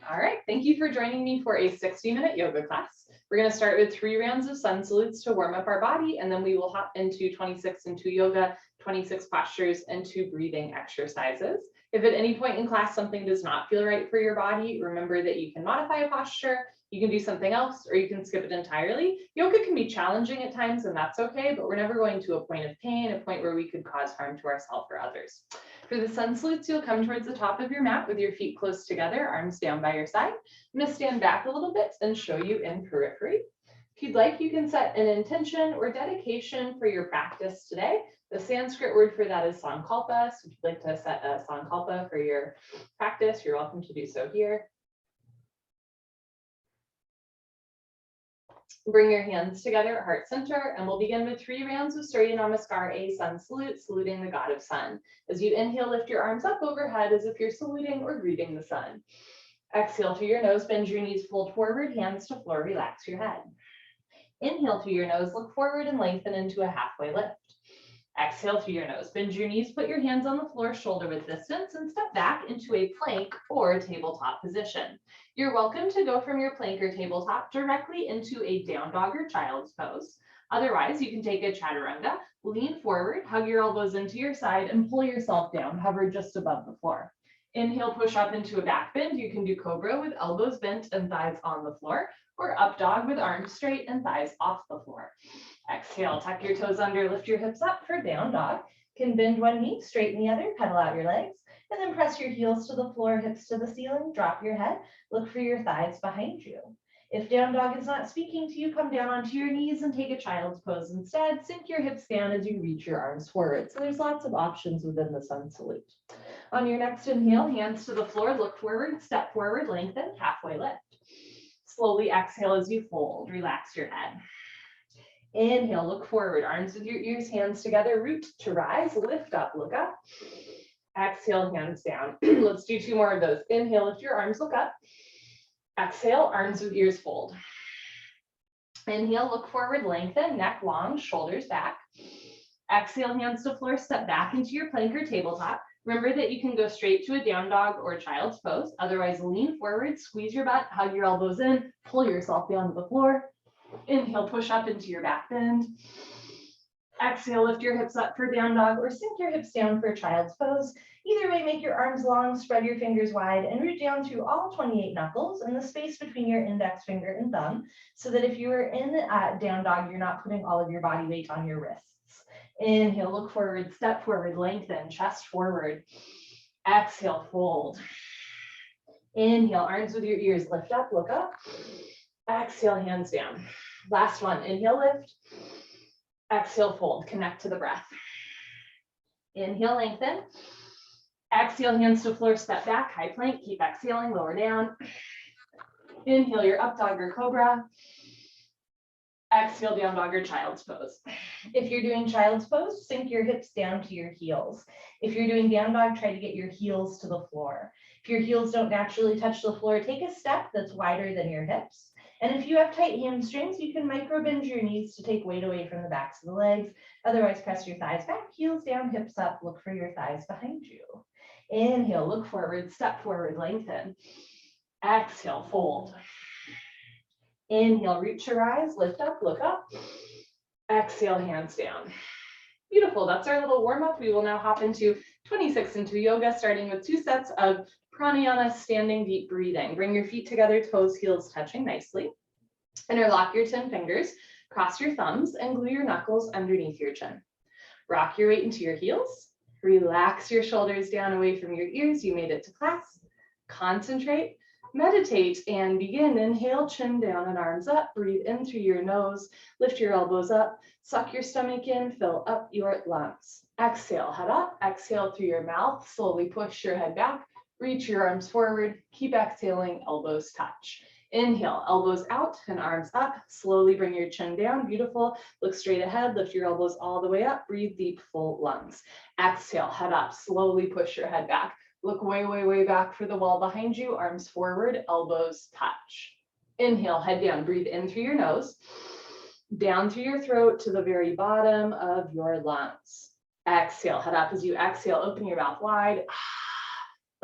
All right, thank you for joining me for a 60-minute yoga class. We're going to start with 3 rounds of sun salutes to warm up our body, and then we will hop into 26 into yoga, 26 postures, and 2 breathing exercises. If at any point in class something does not feel right for your body, remember that you can modify a posture, you can do something else, or you can skip it entirely. Yoga can be challenging at times, and that's okay, but we're never going to a point of pain, a point where we could cause harm to ourselves or others. For the sun salutes, you'll come towards the top of your mat with your feet close together, arms down by your side. I'm going to stand back a little bit and show you in periphery. If you'd like, you can set an intention or dedication for your practice today. The Sanskrit word for that is sankalpa. So if you'd like to set a sankalpa for your practice, you're welcome to do so here. Bring your hands together at heart center, and we'll begin with 3 rounds of Surya Namaskar, a sun salute, saluting the god of sun. As you inhale, lift your arms up overhead as if you're saluting or greeting the sun. Exhale through your nose, bend your knees, fold forward, hands to floor, relax your head. Inhale through your nose, look forward and lengthen into a halfway lift. Exhale through your nose, bend your knees, put your hands on the floor, shoulder width distance, and step back into a plank or tabletop position. You're welcome to go from your plank or tabletop directly into a down dog or child's pose. Otherwise, you can take a chaturanga, lean forward, hug your elbows into your side, and pull yourself down, hover just above the floor. Inhale, push up into a back bend. You can do cobra with elbows bent and thighs on the floor, or up dog with arms straight and thighs off the floor. Exhale, tuck your toes under, lift your hips up for down dog. Can bend one knee, straighten the other, pedal out your legs, and then press your heels to the floor, hips to the ceiling, drop your head, look for your thighs behind you. If down dog is not speaking to you, come down onto your knees and take a child's pose instead. Sink your hips down as you reach your arms forward. So there's lots of options within the sun salute. On your next inhale, hands to the floor, look forward, step forward, lengthen, halfway lift. Slowly exhale as you fold, relax your head. Inhale, look forward, arms with your ears, hands together, root to rise, lift up, look up. Exhale, hands down. Let's do 2 more of those. Inhale, lift your arms, look up. Exhale, arms with ears fold. Inhale, look forward, lengthen, neck long, shoulders back. Exhale, hands to floor, step back into your plank or tabletop. Remember that you can go straight to a down dog or child's pose. Otherwise, lean forward, squeeze your butt, hug your elbows in, pull yourself down to the floor. Inhale, push up into your back bend. Exhale, lift your hips up for down dog or sink your hips down for child's pose. Either way, make your arms long, spread your fingers wide, and root down through all 28 knuckles and the space between your index finger and thumb, so that if you are in down dog, you're not putting all of your body weight on your wrists. Inhale, look forward, step forward, lengthen, chest forward. Exhale, fold. Inhale, arms with your ears, lift up, look up. Exhale, hands down. Last one, inhale, lift. Exhale, fold, connect to the breath. Inhale, lengthen. Exhale, hands to floor, step back, high plank, keep exhaling, lower down. Inhale, your up dog or cobra. Exhale, down dog or child's pose. If you're doing child's pose, sink your hips down to your heels. If you're doing down dog, try to get your heels to the floor. If your heels don't naturally touch the floor, take a step that's wider than your hips. And if you have tight hamstrings, you can micro bend your knees to take weight away from the backs of the legs. Otherwise, press your thighs back, heels down, hips up, look for your thighs behind you. Inhale, look forward, step forward, lengthen. Exhale, fold. Inhale, reach your eyes, lift up, look up. Exhale, hands down. Beautiful, that's our little warm up. We will now hop into 26 into yoga, starting with 2 sets of pranayama, standing deep breathing. Bring your feet together, toes, heels touching nicely. Interlock your 10 fingers, cross your thumbs, and glue your knuckles underneath your chin. Rock your weight into your heels. Relax your shoulders down away from your ears. You made it to class. Concentrate, meditate, and begin. Inhale, chin down and arms up. Breathe in through your nose. Lift your elbows up. Suck your stomach in. Fill up your lungs. Exhale, head up. Exhale through your mouth. Slowly push your head back. Reach your arms forward. Keep exhaling, elbows touch. Inhale, elbows out and arms up. Slowly bring your chin down. Beautiful. Look straight ahead. Lift your elbows all the way up. Breathe deep, full lungs. Exhale, head up. Slowly push your head back. Look way, way, way back for the wall behind you. Arms forward, elbows touch. Inhale, head down. Breathe in through your nose. Down through your throat to the very bottom of your lungs. Exhale, head up. As you exhale, open your mouth wide.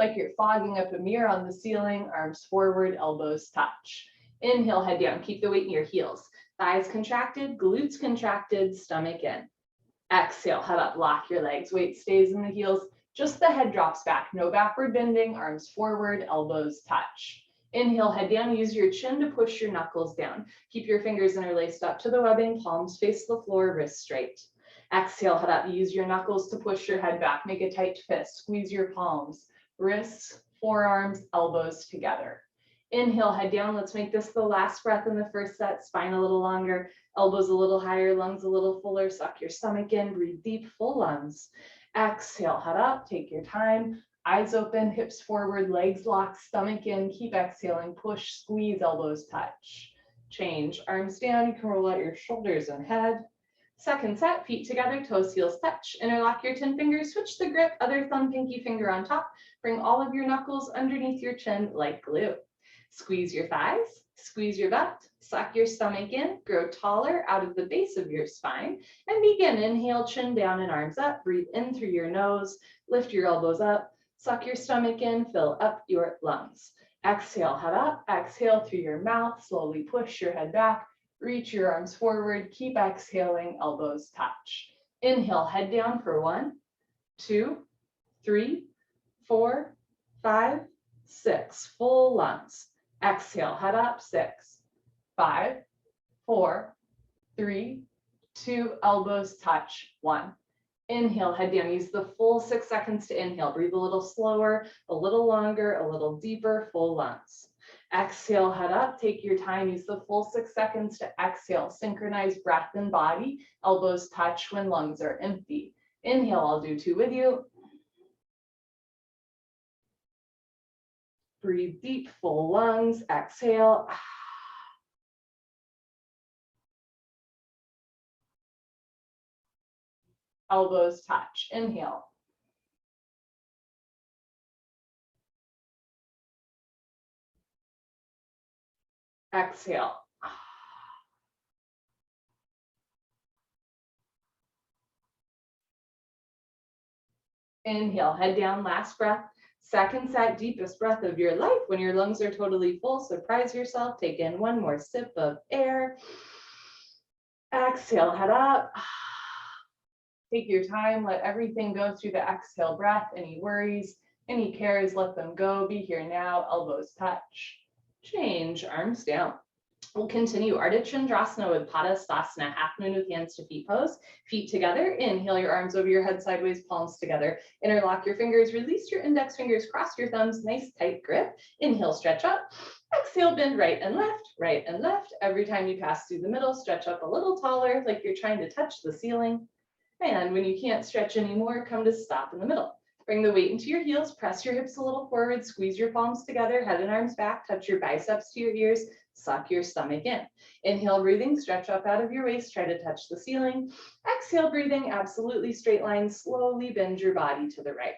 like you're fogging up a mirror on the ceiling, arms forward, elbows touch. Inhale, head down, keep the weight in your heels. Thighs contracted, glutes contracted, stomach in. Exhale, head up, lock your legs, weight stays in the heels, just the head drops back, no backward bending, arms forward, elbows touch. Inhale, head down, use your chin to push your knuckles down. Keep your fingers interlaced up to the webbing, palms face the floor, wrists straight. Exhale, head up, use your knuckles to push your head back, make a tight fist, squeeze your palms, wrists, forearms, elbows together. Inhale, head down, let's make this the last breath in the first set, spine a little longer, elbows a little higher, lungs a little fuller, suck your stomach in, breathe deep, full lungs. Exhale, head up, take your time. Eyes open, hips forward, legs locked, stomach in. Keep exhaling, push, squeeze, elbows touch. Change, arms down, you can roll out your shoulders and head. Second set, feet together, toes, heels touch. Interlock your 10 fingers, switch the grip, other thumb, pinky finger on top. Bring all of your knuckles underneath your chin like glue. Squeeze your thighs, squeeze your butt, suck your stomach in, grow taller out of the base of your spine, and begin. Inhale, chin down and arms up. Breathe in through your nose, lift your elbows up. Suck your stomach in, fill up your lungs. Exhale, head up, exhale through your mouth, slowly push your head back, reach your arms forward, keep exhaling, elbows touch. Inhale, head down for 1, 2, 3, 4, 5, 6, full lungs. Exhale, head up, 6, 5, 4, 3, 2, elbows touch, 1. Inhale, head down, use the full 6 seconds to inhale. Breathe a little slower, a little longer, a little deeper, full lungs. Exhale, head up, take your time, use the full 6 seconds to exhale. Synchronize breath and body, elbows touch when lungs are empty. Inhale, I'll do 2 with you. Breathe deep, full lungs, exhale. Elbows touch, inhale. Exhale. Inhale, head down, last breath. Second set, deepest breath of your life. When your lungs are totally full, surprise yourself. Take in 1 more sip of air. Exhale, head up. Take your time, let everything go through the exhale breath. Any worries, any cares, let them go. Be here now, elbows touch. Change, arms down. We'll continue Ardha Chandrasana with Padasthasana, half moon with hands to feet pose. Feet together, inhale your arms over your head sideways, palms together. Interlock your fingers, release your index fingers, cross your thumbs, nice tight grip. Inhale, stretch up. Exhale, bend right and left, right and left. Every time you pass through the middle, stretch up a little taller, like you're trying to touch the ceiling. And when you can't stretch anymore, come to stop in the middle. Bring the weight into your heels, press your hips a little forward, squeeze your palms together, head and arms back, touch your biceps to your ears, suck your stomach in. Inhale, breathing, stretch up out of your waist, try to touch the ceiling. Exhale, breathing, absolutely straight line, slowly bend your body to the right.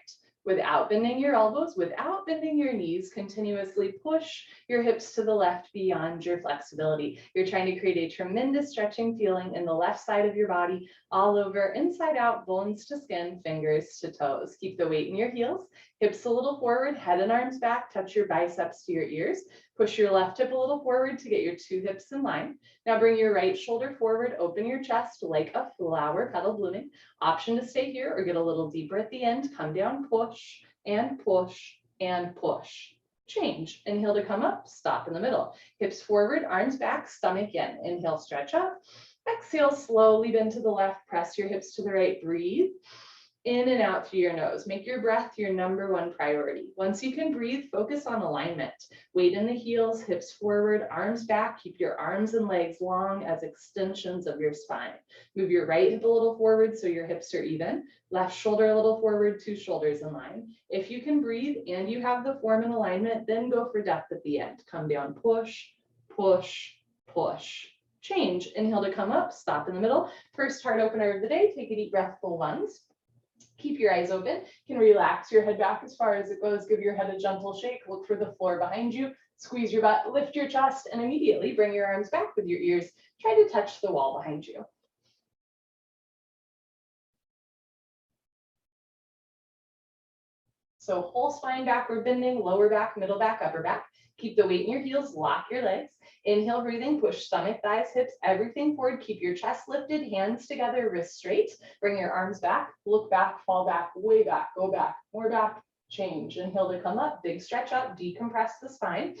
Without bending your elbows, without bending your knees, continuously push your hips to the left beyond your flexibility. You're trying to create a tremendous stretching feeling in the left side of your body, all over, inside out, bones to skin, fingers to toes. Keep the weight in your heels, hips a little forward, head and arms back, touch your biceps to your ears. Push your left hip a little forward to get your 2 hips in line. Now bring your right shoulder forward, open your chest like a flower petal blooming. Option to stay here or get a little deeper at the end. Come down, push and push and push. Change. Inhale to come up, stop in the middle. Hips forward, arms back, stomach in. Inhale, stretch up. Exhale, slowly bend to the left, press your hips to the right, breathe. In and out through your nose. Make your breath your #1 priority. Once you can breathe, focus on alignment. Weight in the heels, hips forward, arms back. Keep your arms and legs long as extensions of your spine. Move your right hip a little forward so your hips are even. Left shoulder a little forward, 2 shoulders in line. If you can breathe and you have the form and alignment, then go for depth at the end. Come down, push, push, push. Change. Inhale to come up, stop in the middle. First heart opener of the day. Take a deep breath, full lungs. Keep your eyes open. You can relax your head back as far as it goes. Give your head a gentle shake. Look for the floor behind you. Squeeze your butt, lift your chest, and immediately bring your arms back with your ears. Try to touch the wall behind you. So whole spine backward bending, lower back, middle back, upper back. Keep the weight in your heels, lock your legs. Inhale, breathing, push stomach, thighs, hips, everything forward. Keep your chest lifted, hands together, wrists straight. Bring your arms back, look back, fall back, way back, go back, more back, change. Inhale to come up, big stretch up, decompress the spine.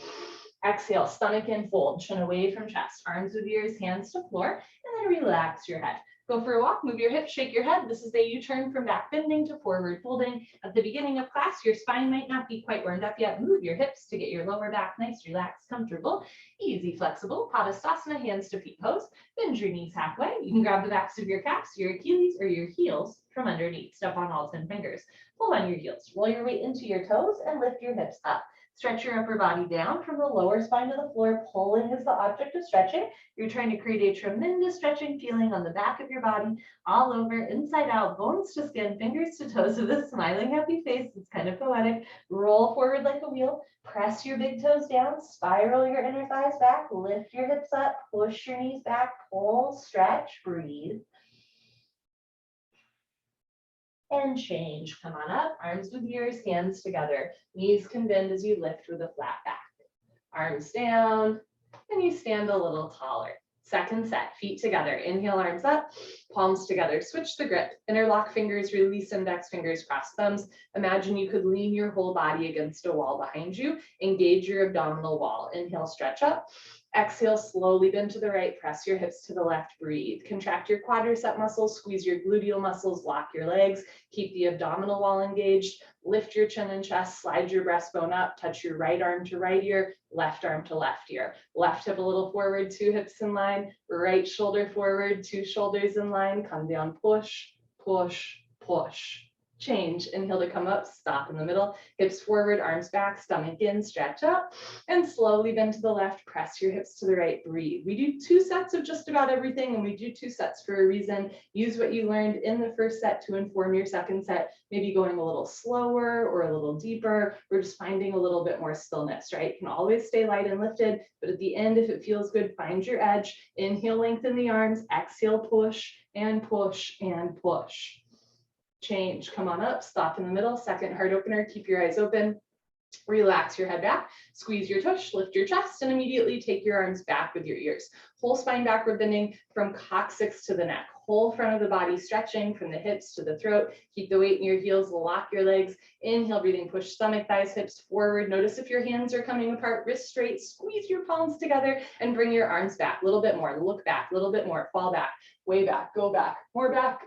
Exhale, stomach in, fold, chin away from chest, arms with ears, hands to floor, and then relax your head. Go for a walk, move your hips, shake your head. This is a U-turn from back bending to forward folding. At the beginning of class, your spine might not be quite warmed up yet. Move your hips to get your lower back nice, relaxed, comfortable, easy, flexible. Padasthasana, hands to feet pose. Bend your knees halfway. You can grab the backs of your calves, your Achilles, or your heels from underneath. Step on all 10 fingers. Pull on your heels. Roll your weight into your toes and lift your hips up. Stretch your upper body down from the lower spine to the floor. Pulling is the object of stretching. You're trying to create a tremendous stretching feeling on the back of your body, all over, inside out, bones to skin, fingers to toes with a smiling, happy face. It's kind of poetic. Roll forward like a wheel. Press your big toes down. Spiral your inner thighs back. Lift your hips up. Push your knees back. Pull, stretch, breathe. And change. Come on up, arms with ears, hands together. Knees can bend as you lift with a flat back. Arms down, and you stand a little taller. Second set, feet together. Inhale, arms up, palms together. Switch the grip. Interlock fingers, release index fingers, cross thumbs. Imagine you could lean your whole body against a wall behind you. Engage your abdominal wall. Inhale, stretch up. Exhale, slowly bend to the right, press your hips to the left, breathe. Contract your quadricep muscles, squeeze your gluteal muscles, lock your legs, keep the abdominal wall engaged, lift your chin and chest, slide your breastbone up, touch your right arm to right ear, left arm to left ear. Left hip a little forward, 2 hips in line, right shoulder forward, 2 shoulders in line, come down, push, push, push. Change. Inhale to come up, stop in the middle, hips forward, arms back, stomach in, stretch up, and slowly bend to the left, press your hips to the right, breathe. We do 2 sets of just about everything, and we do 2 sets for a reason. Use what you learned in the first set to inform your second set, maybe going a little slower or a little deeper, or just finding a little bit more stillness, right? You can always stay light and lifted, but at the end, if it feels good, find your edge. Inhale, lengthen the arms, exhale, push and push and push. Change. Come on up, stop in the middle, second heart opener, keep your eyes open. Relax your head back, squeeze your tush, lift your chest, and immediately take your arms back with your ears. Whole spine backward bending from coccyx to the neck. Whole front of the body stretching from the hips to the throat. Keep the weight in your heels, lock your legs. Inhale, breathing, push stomach, thighs, hips forward. Notice if your hands are coming apart, wrists straight, squeeze your palms together and bring your arms back. A little bit more, look back, a little bit more, fall back, way back, go back, more back.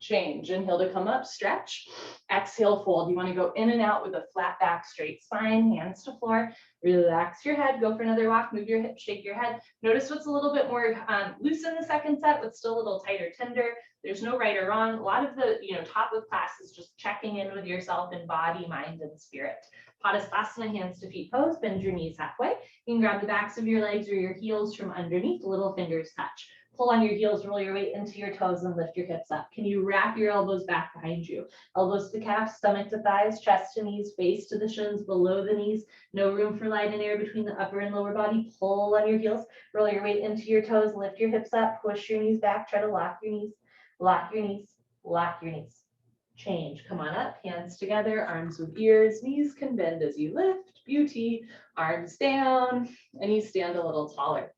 Change. Inhale to come up, stretch. Exhale, fold. You want to go in and out with a flat back, straight spine, hands to floor. Relax your head. Go for another walk. Move your hips, shake your head. Notice what's a little bit more loose in the second set, but still a little tighter, tender. There's no right or wrong. A lot of the top of class is just checking in with yourself in body, mind, and spirit. Padasthasana, hands to feet pose. Bend your knees halfway. You can grab the backs of your legs or your heels from underneath. Little fingers touch. Pull on your heels, roll your weight into your toes and lift your hips up. Can you wrap your elbows back behind you? Elbows to calves, stomach to thighs, chest to knees, face to the shins, below the knees. No room for light and air between the upper and lower body. Pull on your heels, roll your weight into your toes, lift your hips up, push your knees back, try to lock your knees, lock your knees, lock your knees. Change. Come on up, hands together, arms with ears, knees can bend as you lift. Beauty. Arms down, and you stand a little taller.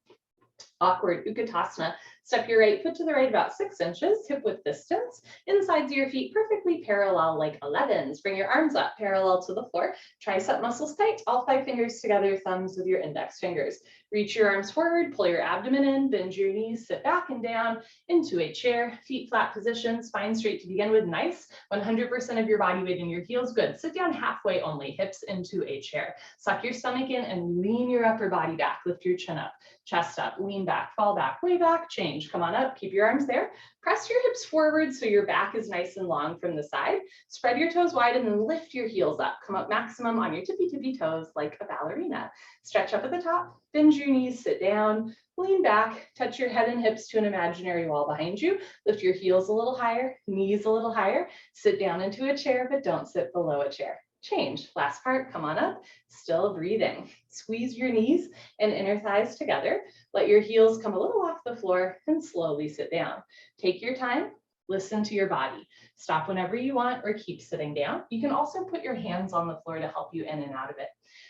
Awkward Utkatasana. Step your right foot to the right about 6 inches, hip width distance. Insides of your feet perfectly parallel like 11s. Bring your arms up parallel to the floor. Tricep muscles tight, all 5 fingers together, thumbs with your index fingers. Reach your arms forward, pull your abdomen in, bend your knees, sit back and down into a chair. Feet flat position, spine straight to begin with. Nice. 100% of your body weight in your heels. Good. Sit down halfway only, hips into a chair. Suck your stomach in and lean your upper body back. Lift your chin up, chest up, lean back, fall back, way back, change. Come on up, keep your arms there. Press your hips forward so your back is nice and long from the side. Spread your toes wide and then lift your heels up. Come up maximum on your tippy toes like a ballerina. Stretch up at the top, bend your knees, sit down, lean back, touch your head and hips to an imaginary wall behind you. Lift your heels a little higher, knees a little higher. Sit down into a chair, but don't sit below a chair. Change. Last part, come on up, still breathing. Squeeze your knees and inner thighs together. Let your heels come a little off the floor and slowly sit down. Take your time. Listen to your body. Stop whenever you want or keep sitting down. You can also put your hands on the floor to help you in and out of it.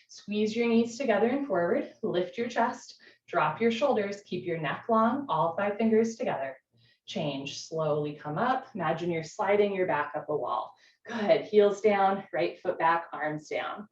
Squeeze your knees together and forward, lift your chest, drop your shoulders, keep your neck long, all 5 fingers together. Change, slowly come up. Imagine you're sliding your back up a wall. Good, heels down, right foot back, arms down.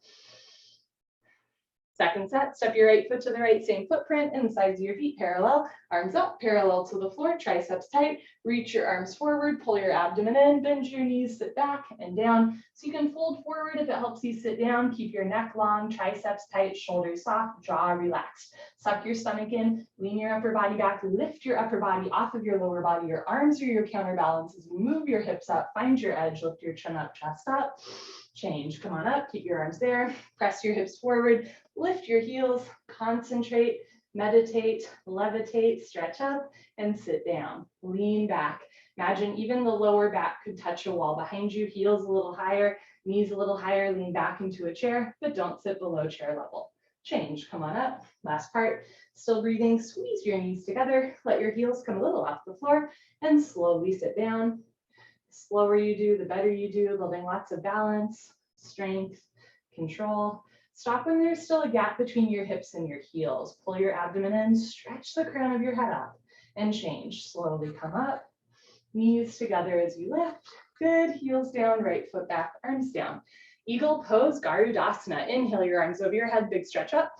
Second set, step your right foot to the right, same footprint, and the sides of your feet parallel, arms up, parallel to the floor, triceps tight, reach your arms forward, pull your abdomen in, bend your knees, sit back and down. So you can fold forward if it helps you sit down, keep your neck long, triceps tight, shoulders soft, jaw relaxed. Suck your stomach in, lean your upper body back, lift your upper body off of your lower body, your arms are your counterbalance as you move your hips up, find your edge, lift your chin up, chest up. Change, come on up, keep your arms there, press your hips forward, lift your heels, concentrate, meditate, levitate, stretch up, and sit down. Lean back. Imagine even the lower back could touch a wall behind you, heels a little higher, knees a little higher, lean back into a chair, but don't sit below chair level. Change, come on up. Last part, still breathing, squeeze your knees together, let your heels come a little off the floor, and slowly sit down. Slower you do, the better you do, building lots of balance, strength, control. Stop when there's still a gap between your hips and your heels. Pull your abdomen in, stretch the crown of your head up, and change. Slowly come up, knees together as you lift. Good, heels down, right foot back, arms down. Eagle pose, Garudasana. Inhale your arms over your head, big stretch up.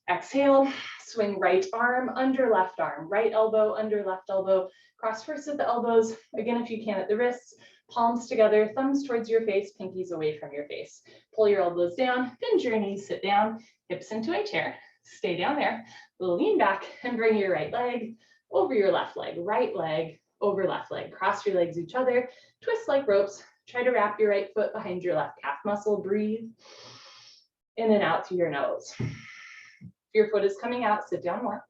Exhale, swing right arm under left arm, right elbow under left elbow. Cross first at the elbows, again if you can at the wrists, palms together, thumbs towards your face, pinkies away from your face. Pull your elbows down, bend your knees, sit down, hips into a chair, stay down there, lean back and bring your right leg over your left leg, right leg over left leg. Cross your legs each other, twist like ropes, try to wrap your right foot behind your left calf muscle, breathe in and out through your nose. If your foot is coming out, sit down more.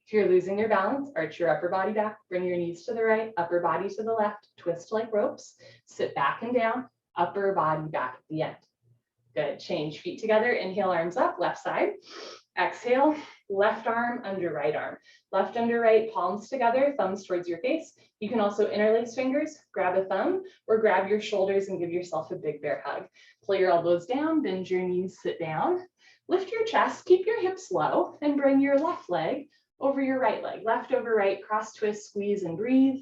If you're losing your balance, arch your upper body back, bring your knees to the right, upper body to the left, twist like ropes, sit back and down, upper body back at the end. Good, change feet together, inhale, arms up, left side. Exhale, left arm under right arm. Left under right, palms together, thumbs towards your face. You can also interlace fingers, grab a thumb, or grab your shoulders and give yourself a big bear hug. Pull your elbows down, bend your knees, sit down. Lift your chest, keep your hips low, and bring your left leg over your right leg. Left over right, cross twist, squeeze and breathe.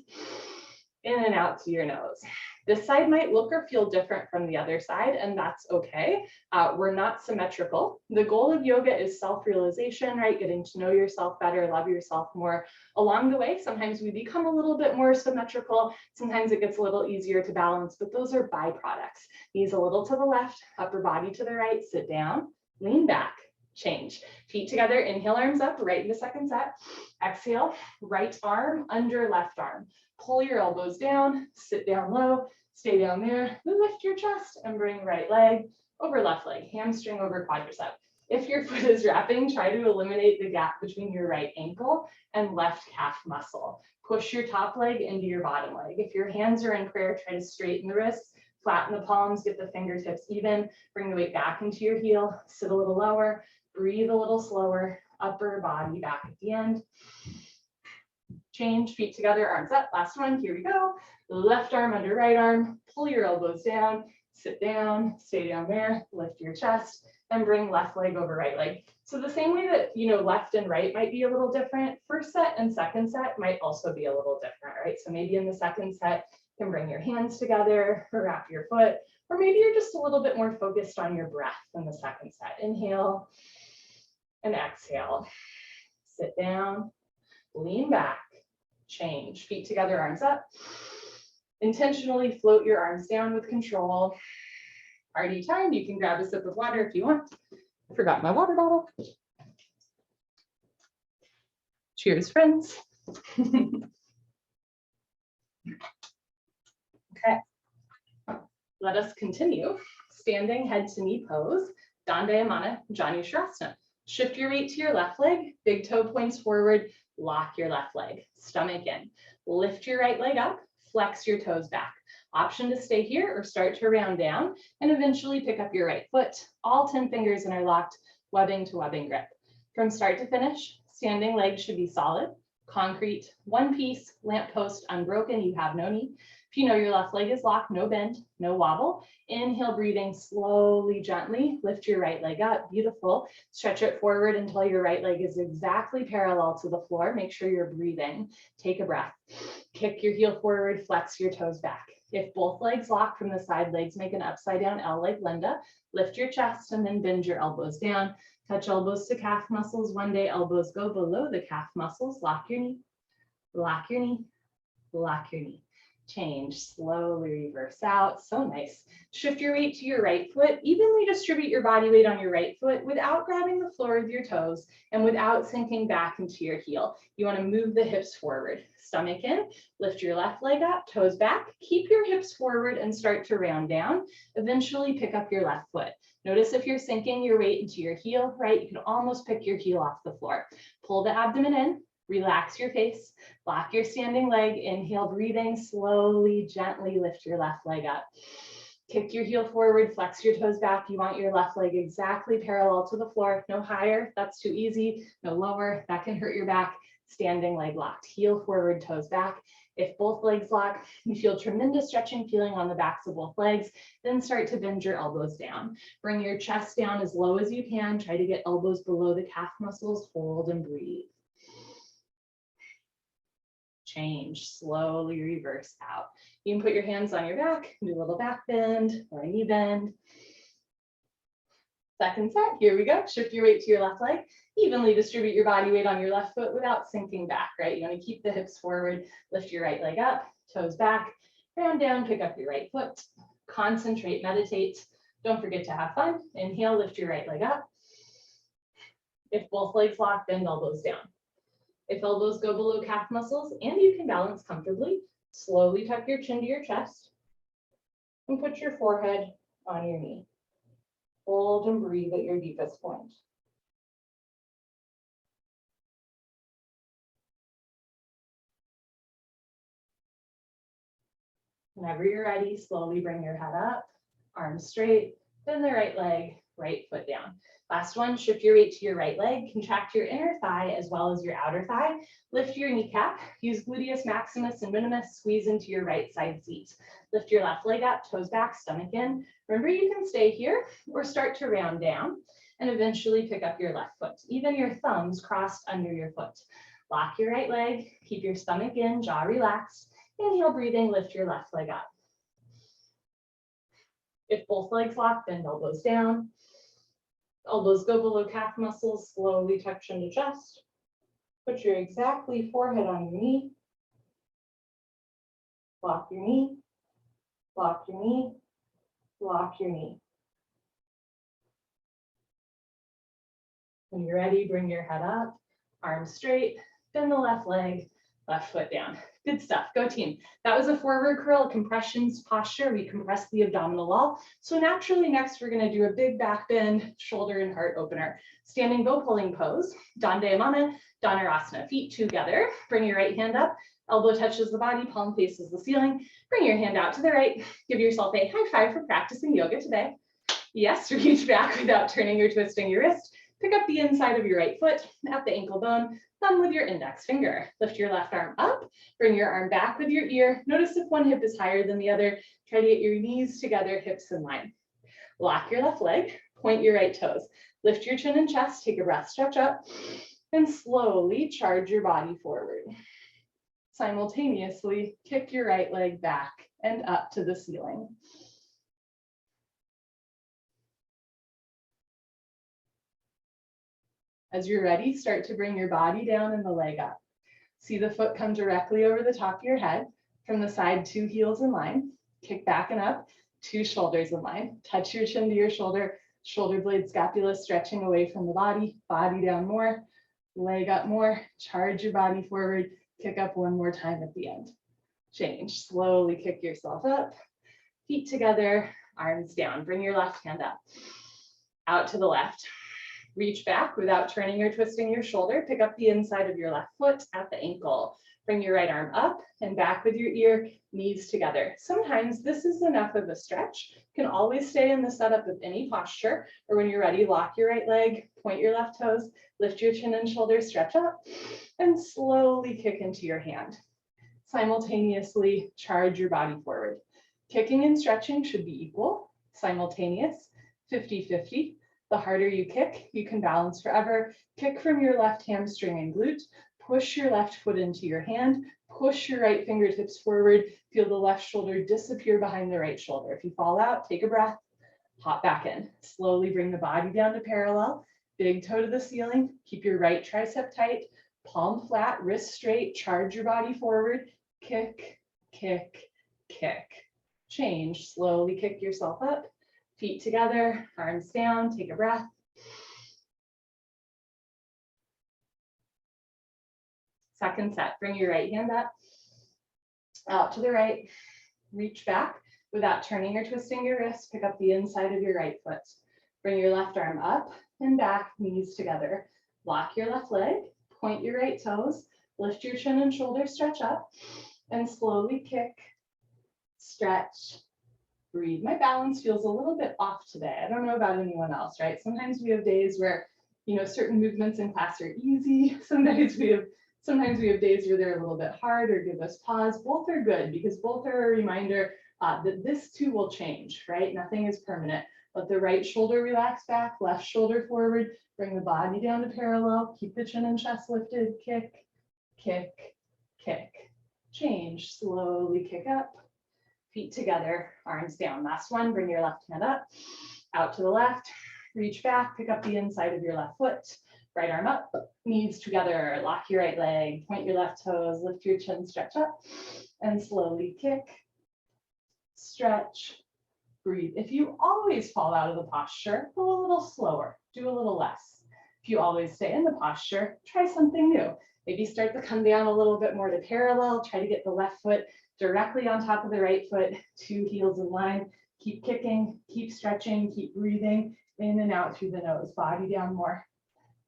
In and out to your nose. This side might look or feel different from the other side, and that's okay. We're not symmetrical. The goal of yoga is self-realization, right? Getting to know yourself better, love yourself more. Along the way, sometimes we become a little bit more symmetrical. Sometimes it gets a little easier to balance, but those are byproducts. Knees a little to the left, upper body to the right, sit down, lean back, change. Feet together, inhale, arms up, right in the second set. Exhale, right arm under left arm. Pull your elbows down, sit down low, stay down there, lift your chest and bring right leg over left leg, hamstring over quadricep. If your foot is wrapping, try to eliminate the gap between your right ankle and left calf muscle. Push your top leg into your bottom leg. If your hands are in prayer, try to straighten the wrists, flatten the palms, get the fingertips even, bring the weight back into your heel, sit a little lower, breathe a little slower, upper body back at the end. Change, feet together, arms up. Last one, here we go. Left arm under right arm, pull your elbows down, sit down, stay down there, lift your chest, and bring left leg over right leg. So the same way that, left and right might be a little different, first set and second set might also be a little different, right? So maybe in the second set, you can bring your hands together or wrap your foot, or maybe you're just a little bit more focused on your breath in the second set. Inhale and exhale. Sit down, lean back, change. Feet together, arms up. Intentionally float your arms down with control. Party time, you can grab a sip of water if you want. I forgot my water bottle. Cheers, friends. Okay, let us continue. Standing head to knee pose, Dandayamana Janushrasana. Shift your weight to your left leg, big toe points forward, lock your left leg, stomach in. Lift your right leg up, flex your toes back. Option to stay here or start to round down and eventually pick up your right foot. All 10 fingers interlocked, webbing to webbing grip. From start to finish, standing legs should be solid, concrete, one piece, lamppost unbroken, you have no knee. If you know your left leg is locked, no bend, no wobble. Inhale, breathing slowly, gently. Lift your right leg up. Beautiful. Stretch it forward until your right leg is exactly parallel to the floor. Make sure you're breathing. Take a breath. Kick your heel forward, flex your toes back. If both legs lock from the side, legs make an upside down L like Linda. Lift your chest and then bend your elbows down. Touch elbows to calf muscles. One day elbows go below the calf muscles. Lock your knee, lock your knee, lock your knee. Change, slowly reverse out. So nice. Shift your weight to your right foot. Evenly distribute your body weight on your right foot without grabbing the floor with your toes and without sinking back into your heel. You want to move the hips forward. Stomach in, lift your left leg up, toes back. Keep your hips forward and start to round down. Eventually pick up your left foot. Notice if you're sinking your weight into your heel, right? You can almost pick your heel off the floor. Pull the abdomen in. Relax your face, lock your standing leg, inhale, breathing, slowly, gently lift your left leg up. Kick your heel forward, flex your toes back. You want your left leg exactly parallel to the floor, no higher, that's too easy, no lower, that can hurt your back. Standing leg locked, heel forward, toes back. If both legs lock, you feel tremendous stretching feeling on the backs of both legs, then start to bend your elbows down. Bring your chest down as low as you can, try to get elbows below the calf muscles, hold and breathe. Change, slowly reverse out. You can put your hands on your back, do a little back bend or a knee bend. Second set, here we go. Shift your weight to your left leg. Evenly distribute your body weight on your left foot without sinking back, right? You want to keep the hips forward, lift your right leg up, toes back, round down, pick up your right foot. Concentrate, meditate. Don't forget to have fun. Inhale, lift your right leg up. If both legs lock, bend elbows down. If elbows go below calf muscles and you can balance comfortably, slowly tuck your chin to your chest and put your forehead on your knee. Hold and breathe at your deepest point. Whenever you're ready, slowly bring your head up, arms straight, bend the right leg, right foot down. Last one, shift your weight to your right leg, contract your inner thigh as well as your outer thigh, lift your kneecap, use gluteus maximus and minimus, squeeze into your right side seat. Lift your left leg up, toes back, stomach in. Remember, you can stay here or start to round down and eventually pick up your left foot, even your thumbs crossed under your foot. Lock your right leg, keep your stomach in, jaw relaxed. Inhale, breathing, lift your left leg up. If both legs lock, bend elbows down. Elbows go below calf muscles, slowly tuck chin to chest. Put your exactly forehead on your knee. Lock your knee, lock your knee, lock your knee. When you're ready, bring your head up, arms straight, bend the left leg, left foot down. Good stuff, go team. That was a forward curl, compressions posture. We compress the abdominal wall. So naturally next we're gonna do a big back bend, shoulder and heart opener. Standing bow pulling pose, Dandayamana, Dhanurasana, feet together. Bring your right hand up, elbow touches the body, palm faces the ceiling. Bring your hand out to the right. Give yourself a high five for practicing yoga today. Yes, reach back without turning or twisting your wrist. Pick up the inside of your right foot at the ankle bone, thumb with your index finger. Lift your left arm up, bring your arm back with your ear. Notice if one hip is higher than the other. Try to get your knees together, hips in line. Lock your left leg, point your right toes. Lift your chin and chest, take a breath, stretch up, and slowly charge your body forward. Simultaneously, kick your right leg back and up to the ceiling. As you're ready, start to bring your body down and the leg up. See the foot come directly over the top of your head. From the side, 2 heels in line. Kick back and up, 2 shoulders in line. Touch your chin to your shoulder, shoulder blade scapula stretching away from the body, body down more, leg up more, charge your body forward, kick up one more time at the end. Change, slowly kick yourself up, feet together, arms down. Bring your left hand up, out to the left. Reach back without turning or twisting your shoulder. Pick up the inside of your left foot at the ankle. Bring your right arm up and back with your ear, knees together. Sometimes this is enough of a stretch. You can always stay in the setup of any posture, or when you're ready, lock your right leg, point your left toes, lift your chin and shoulders, stretch up, and slowly kick into your hand. Simultaneously charge your body forward. Kicking and stretching should be equal, simultaneous, 50-50. The harder you kick, you can balance forever. Kick from your left hamstring and glute. Push your left foot into your hand. Push your right fingertips forward. Feel the left shoulder disappear behind the right shoulder. If you fall out, take a breath, hop back in. Slowly bring the body down to parallel. Big toe to the ceiling. Keep your right tricep tight. Palm flat, wrist straight. Charge your body forward. Kick, kick, kick. Change. Slowly kick yourself up. Feet together, arms down, take a breath. Second set, bring your right hand up, out to the right, reach back without turning or twisting your wrist, pick up the inside of your right foot. Bring your left arm up and back, knees together. Lock your left leg, point your right toes, lift your chin and shoulders, stretch up, and slowly kick, stretch, breathe. My balance feels a little bit off today. I don't know about anyone else, right? Sometimes we have days where, certain movements in class are easy. Sometimes we have days where they're a little bit hard or give us pause. Both are good because both are a reminder that this too will change, right? Nothing is permanent. Let the right shoulder relax back, left shoulder forward, bring the body down to parallel, keep the chin and chest lifted, kick, kick, kick. Change, slowly kick up. Feet together, arms down. Last one, bring your left hand up, out to the left, reach back, pick up the inside of your left foot, right arm up, knees together, lock your right leg, point your left toes, lift your chin, stretch up, and slowly kick, stretch, breathe. If you always fall out of the posture, go a little slower, do a little less. If you always stay in the posture, try something new. Maybe start to come down a little bit more to parallel, try to get the left foot directly on top of the right foot, 2 heels in line. Keep kicking, keep stretching, keep breathing in and out through the nose. Body down more,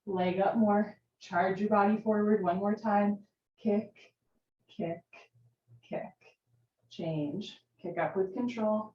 leg up more. Charge your body forward one more time. Kick, kick, kick. Change. Kick up with control.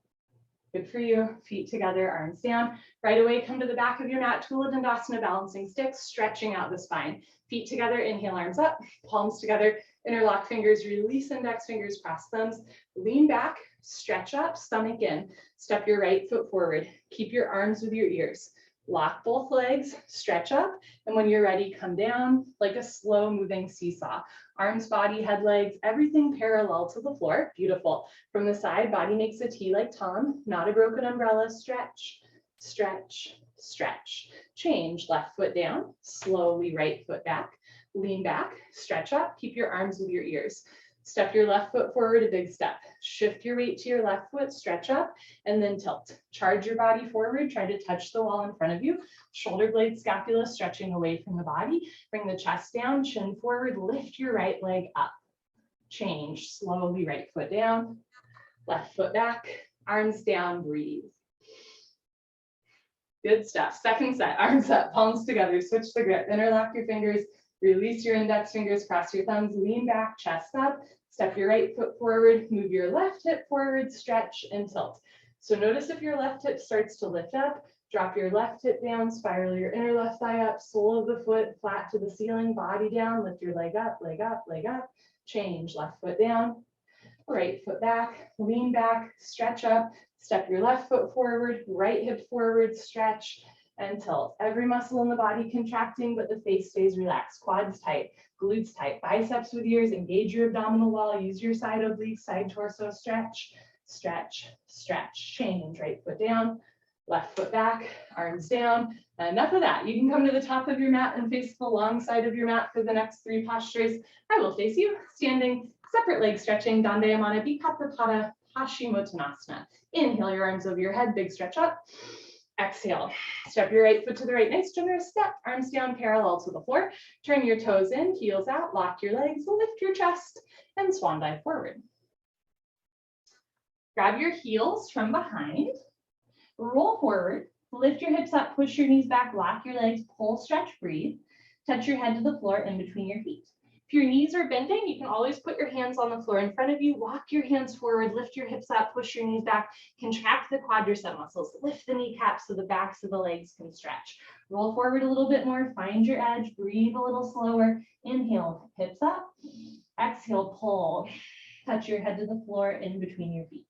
Good for you. Feet together, arms down. Right away, come to the back of your mat, Tula Dandasana, balancing sticks, stretching out the spine. Feet together, inhale, arms up, palms together, interlock fingers, release index fingers, cross thumbs, lean back, stretch up, stomach in, step your right foot forward, keep your arms with your ears, lock both legs, stretch up, and when you're ready, come down like a slow moving seesaw. Arms, body, head, legs, everything parallel to the floor. Beautiful. From the side, body makes a T like Tom, not a broken umbrella. Stretch, stretch, stretch. Change, left foot down, slowly right foot back, lean back, stretch up, keep your arms with your ears. Step your left foot forward, a big step. Shift your weight to your left foot, stretch up, and then tilt. Charge your body forward, try to touch the wall in front of you. Shoulder blade, scapula stretching away from the body. Bring the chest down, chin forward, lift your right leg up. Change, slowly right foot down, left foot back, arms down, breathe. Good stuff. Second set, arms up, palms together, switch the grip, interlock your fingers, release your index fingers, cross your thumbs, lean back, chest up, step your right foot forward, move your left hip forward, stretch and tilt. So notice if your left hip starts to lift up, drop your left hip down, spiral your inner left thigh up, sole of the foot flat to the ceiling, body down, lift your leg up, leg up, leg up, change, left foot down, right foot back, lean back, stretch up, step your left foot forward, right hip forward, stretch, and tilt. Every muscle in the body contracting, but the face stays relaxed. Quads tight, glutes tight, biceps with ears, engage your abdominal wall, use your side obliques, side torso, stretch, stretch, stretch. Change, right foot down, left foot back, arms down. Enough of that. You can come to the top of your mat and face the long side of your mat for the next 3 postures. I will face you, standing, separate leg stretching, Dandayamana, Bikaprapada, Paschimottanasana. Inhale your arms over your head, big stretch up. Exhale, step your right foot to the right, nice generous step, arms down parallel to the floor, turn your toes in, heels out, lock your legs, lift your chest, and swan dive forward. Grab your heels from behind, roll forward, lift your hips up, push your knees back, lock your legs, pull, stretch, breathe, touch your head to the floor in between your feet. If your knees are bending, you can always put your hands on the floor in front of you, walk your hands forward, lift your hips up, push your knees back, contract the quadricep muscles, lift the kneecaps so the backs of the legs can stretch. Roll forward a little bit more, find your edge, breathe a little slower. Inhale, hips up. Exhale, pull. touch your head to the floor in between your feet.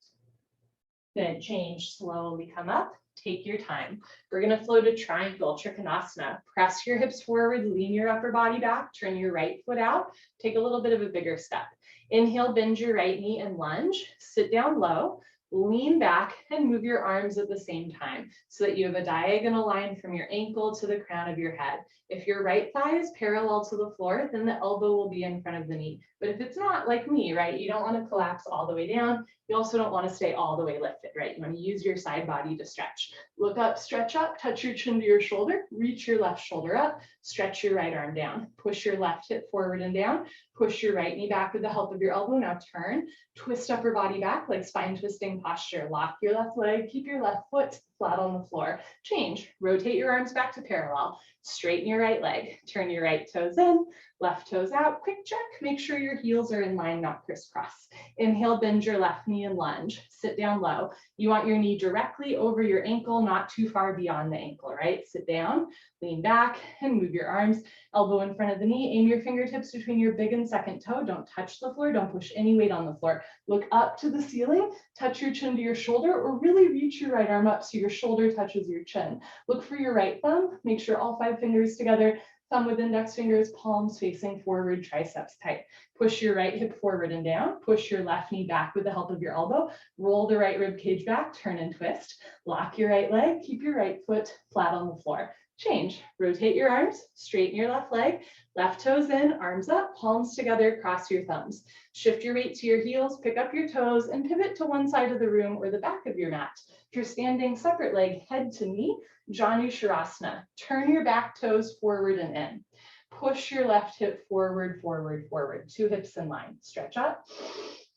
Good, change, slowly come up, take your time. We're gonna flow to triangle, Trikonasana. Press your hips forward, lean your upper body back, turn your right foot out, take a little bit of a bigger step. Inhale, bend your right knee and lunge, sit down low, lean back and move your arms at the same time so that you have a diagonal line from your ankle to the crown of your head. If your right thigh is parallel to the floor, then the elbow will be in front of the knee. But if it's not, like me, right, you don't want to collapse all the way down. You also don't want to stay all the way lifted, right? You want to use your side body to stretch. Look up, stretch up, touch your chin to your shoulder, reach your left shoulder up, stretch your right arm down, push your left hip forward and down, push your right knee back with the help of your elbow. Now turn, twist upper body back like spine twisting posture. Lock your left leg, keep your left foot flat on the floor. Change, rotate your arms back to parallel. Straighten your right leg, turn your right toes in, left toes out, quick check, make sure your heels are in line, not crisscross. Inhale, bend your left knee and lunge, sit down low. You want your knee directly over your ankle, not too far beyond the ankle, right? Sit down, lean back and move your arms, elbow in front of the knee, aim your fingertips between your big and second toe. Don't touch the floor, don't push any weight on the floor. Look up to the ceiling, touch your chin to your shoulder, or really reach your right arm up so your shoulder touches your chin. Look for your right thumb, make sure all 5 fingers together, thumb with index fingers, palms facing forward, triceps tight. Push your right hip forward and down, push your left knee back with the help of your elbow, roll the right rib cage back, turn and twist, lock your right leg, keep your right foot flat on the floor. Change, rotate your arms, straighten your left leg, left toes in, arms up, palms together, cross your thumbs. Shift your weight to your heels, pick up your toes, and pivot to one side of the room or the back of your mat. If you're standing separate leg, head to knee, Camel Eustrassen. Turn your back toes forward and in. Push your left hip forward, forward, forward. 2 hips in line. Stretch up,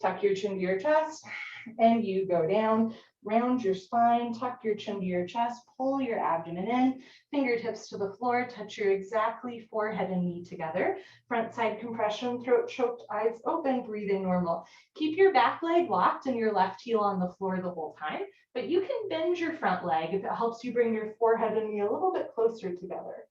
tuck your chin to your chest, and you go down. Round your spine, tuck your chin to your chest, pull your abdomen in, fingertips to the floor, touch your exactly forehead and knee together. Front side compression, throat choked, eyes open, breathing normal. Keep your back leg locked and your left heel on the floor the whole time, but you can bend your front leg if it helps you bring your forehead and knee a little bit closer together.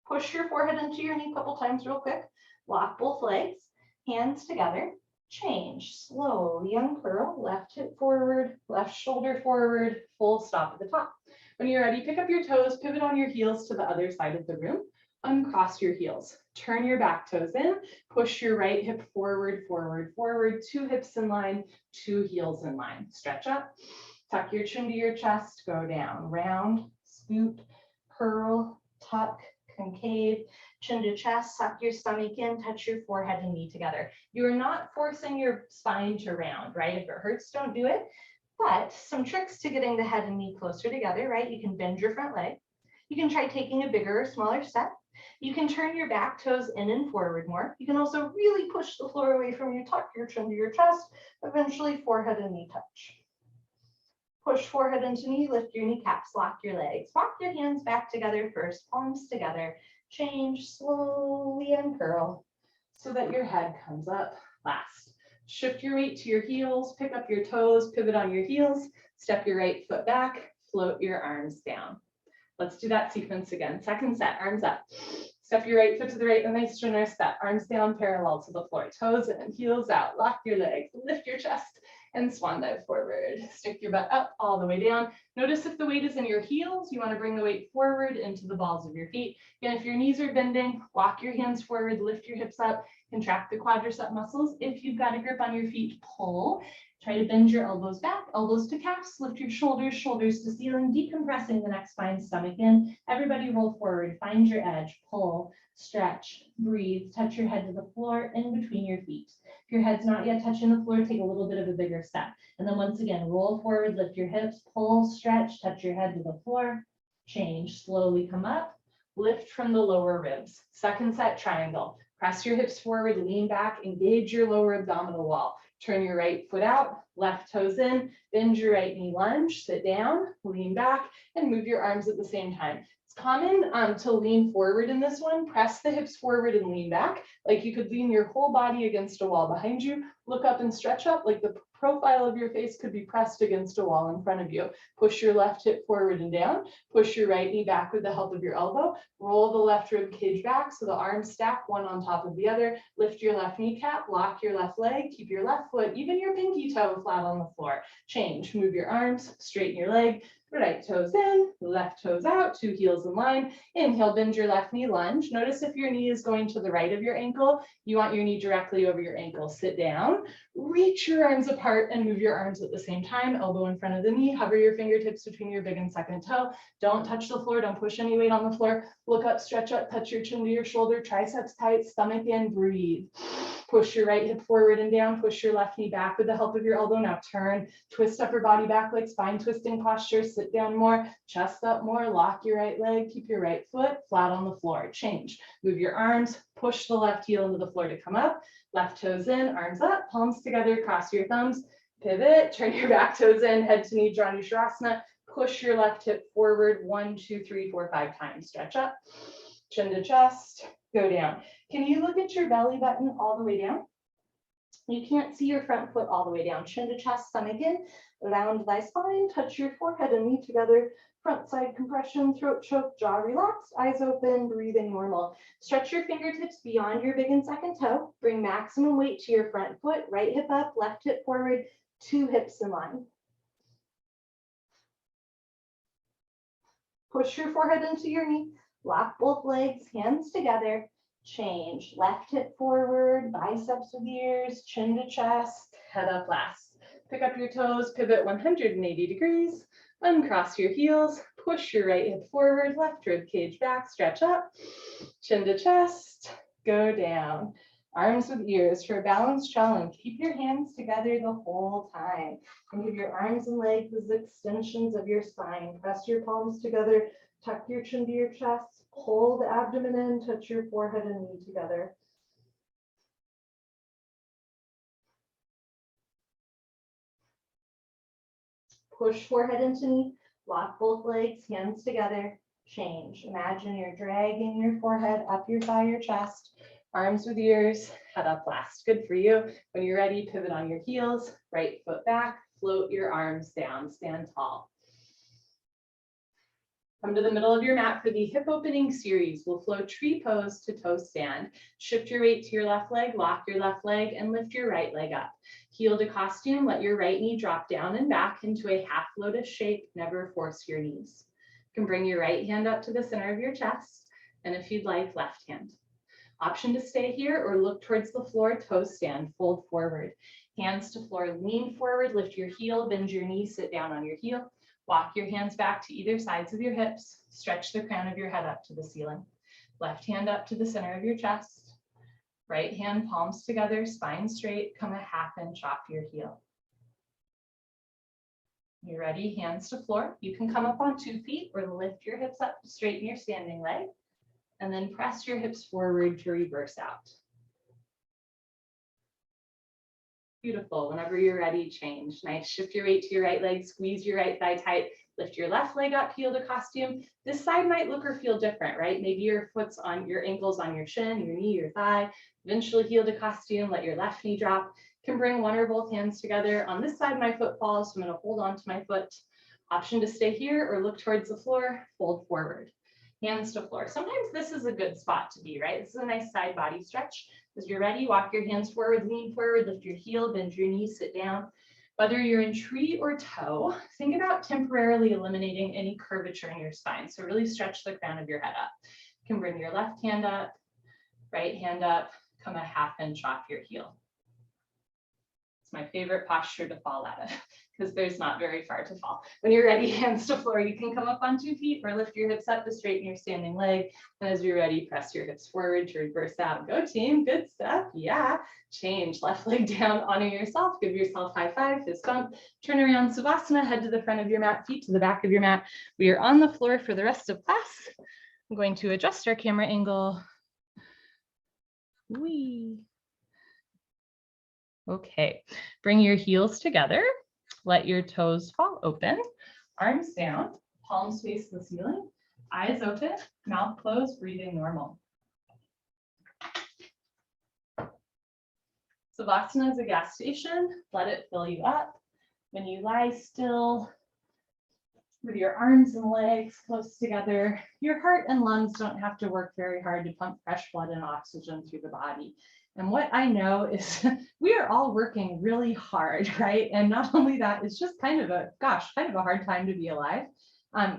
Push your forehead into your knee a couple times real quick. Lock both legs. Hands together, change, slowly uncurl, left hip forward, left shoulder forward, full stop at the top. When you're ready, pick up your toes, pivot on your heels to the other side of the room, uncross your heels, turn your back toes in, push your right hip forward, forward, forward, 2 hips in line, 2 heels in line. Stretch up, tuck your chin to your chest, go down, round, scoop, curl, tuck, concave, chin to chest, suck your stomach in, touch your forehead and knee together. You are not forcing your spine to round, right? If it hurts, don't do it. But some tricks to getting the head and knee closer together, right? You can bend your front leg. You can try taking a bigger or smaller step. You can turn your back toes in and forward more. You can also really push the floor away from you, tuck your chin to your chest, eventually forehead and knee touch. Push forehead into knee, lift your kneecaps, lock your legs. Walk your hands back together first, palms together. Change, slowly uncurl so that your head comes up last. Shift your weight to your heels, pick up your toes, pivot on your heels, step your right foot back, float your arms down. Let's do that sequence again. Second set, arms up. Step your right foot to the right, a nice generous step. Arms down parallel to the floor, toes in, heels out, lock your legs, lift your chest, and swan dive forward. Stick your butt up all the way down. Notice if the weight is in your heels, you want to bring the weight forward into the balls of your feet. Again, if your knees are bending, walk your hands forward, lift your hips up, contract the quadricep muscles. If you've got a grip on your feet, pull. Try to bend your elbows back, elbows to calves, lift your shoulders, shoulders to ceiling, decompressing the neck, spine, stomach in. Everybody roll forward, find your edge, pull, stretch, breathe, touch your head to the floor in between your feet. If your head's not yet touching the floor, take a little bit of a bigger step. And then once again, roll forward, lift your hips, pull, stretch, touch your head to the floor, change, slowly come up, lift from the lower ribs. Second set, triangle. Press your hips forward, lean back, engage your lower abdominal wall. Turn your right foot out, left toes in, bend your right knee, lunge, sit down, lean back, and move your arms at the same time. It's common to lean forward in this one. Press the hips forward and lean back, like you could lean your whole body against a wall behind you. Look up and stretch up, like the profile of your face could be pressed against a wall in front of you. Push your left hip forward and down. Push your right knee back with the help of your elbow. Roll the left rib cage back so the arms stack one on top of the other. Lift your left kneecap, lock your left leg, keep your left foot, even your pinky toe flat on the floor. Change, move your arms, straighten your leg. Right toes in, left toes out, two heels in line. Inhale, bend your left knee, lunge. Notice if your knee is going to the right of your ankle, you want your knee directly over your ankle. Sit down, reach your arms apart and move your arms at the same time. Elbow in front of the knee, hover your fingertips between your big and second toe. Don't touch the floor, don't push any weight on the floor. Look up, stretch up, touch your chin to your shoulder, triceps tight, stomach in, breathe. Push your right hip forward and down, push your left knee back with the help of your elbow. Now turn, twist upper body back like spine twisting posture, sit down more, chest up more, lock your right leg, keep your right foot flat on the floor. Change, move your arms, push the left heel into the floor to come up, left toes in, arms up, palms together, cross your thumbs, pivot, turn your back toes in, head to knee, Camel Eustrassen, push your left hip forward 1, 2, 3, 4, 5 times, stretch up, chin to chest, go down. Can you look at your belly button all the way down? You can't see your front foot all the way down. Chin to chest, stomach in, round thy spine, touch your forehead and knee together, front side compression, throat choke, jaw relaxed, eyes open, breathing normal. Stretch your fingertips beyond your big and second toe. Bring maximum weight to your front foot, right hip up, left hip forward, two hips in line. Push your forehead into your knee, lock both legs, hands together. Change, left hip forward, biceps with ears, chin to chest, head up last. Pick up your toes, pivot 180 degrees, uncross your heels, push your right hip forward, left rib cage back, stretch up, chin to chest, go down. Arms with ears for a balanced challenge. Keep your hands together the whole time. Think of your arms and legs as extensions of your spine. Press your palms together, tuck your chin to your chest. Pull the abdomen in, touch your forehead and knee together. Push forehead into knee, lock both legs, hands together, change. Imagine you're dragging your forehead up your thigh, your chest, arms with ears, head up last. Good for you. When you're ready, pivot on your heels, right foot back, float your arms down, stand tall. Come to the middle of your mat for the hip opening series. We'll flow tree pose to toe stand. Shift your weight to your left leg, lock your left leg, and lift your right leg up. Heel to costume, let your right knee drop down and back into a half lotus shape. Never force your knees. You can bring your right hand up to the center of your chest, and if you'd like, left hand. Option to stay here or look towards the floor, toe stand, fold forward. Hands to floor, lean forward, lift your heel, bend your knee, sit down on your heel. Walk your hands back to either sides of your hips. Stretch the crown of your head up to the ceiling. Left hand up to the center of your chest. Right hand, palms together, spine straight. Come a half inch off your heel. You're ready, hands to floor. You can come up on 2 feet or lift your hips up to straighten your standing leg. And then press your hips forward to reverse out. Beautiful. Whenever you're ready, change. Nice. Shift your weight to your right leg, squeeze your right thigh tight, lift your left leg up, heel to costume. This side might look or feel different, right? Maybe your foot's on your ankles on your shin, your knee, your thigh. Eventually heel to costume, let your left knee drop. You can bring one or both hands together. On this side, my foot falls, so I'm going to hold on to my foot. Option to stay here or look towards the floor, fold forward. Hands to floor. Sometimes this is a good spot to be, right? This is a nice side body stretch. As you're ready, walk your hands forward, lean forward, lift your heel, bend your knees, sit down. Whether you're in tree or toe, think about temporarily eliminating any curvature in your spine. So really stretch the crown of your head up. You can bring your left hand up, right hand up, come a half inch off your heel. It's my favorite posture to fall out of because there's not very far to fall. When you're ready, hands to floor, you can come up on 2 feet or lift your hips up to straighten your standing leg. And as you're ready, press your hips forward to reverse out. Go team, good stuff. Yeah. Change, left leg down, honor yourself, give yourself high five, fist bump, turn around Savasana, head to the front of your mat, feet to the back of your mat. We are on the floor for the rest of class. I'm going to adjust our camera angle. Whee. Okay, bring your heels together. Let your toes fall open, arms down, palms face the ceiling, eyes open, mouth closed, breathing normal. Savasana is a gas station. Let it fill you up. When you lie still with your arms and legs close together, your heart and lungs don't have to work very hard to pump fresh blood and oxygen through the body. And what I know is we are all working really hard, right? And not only that, it's just kind of a hard time to be alive.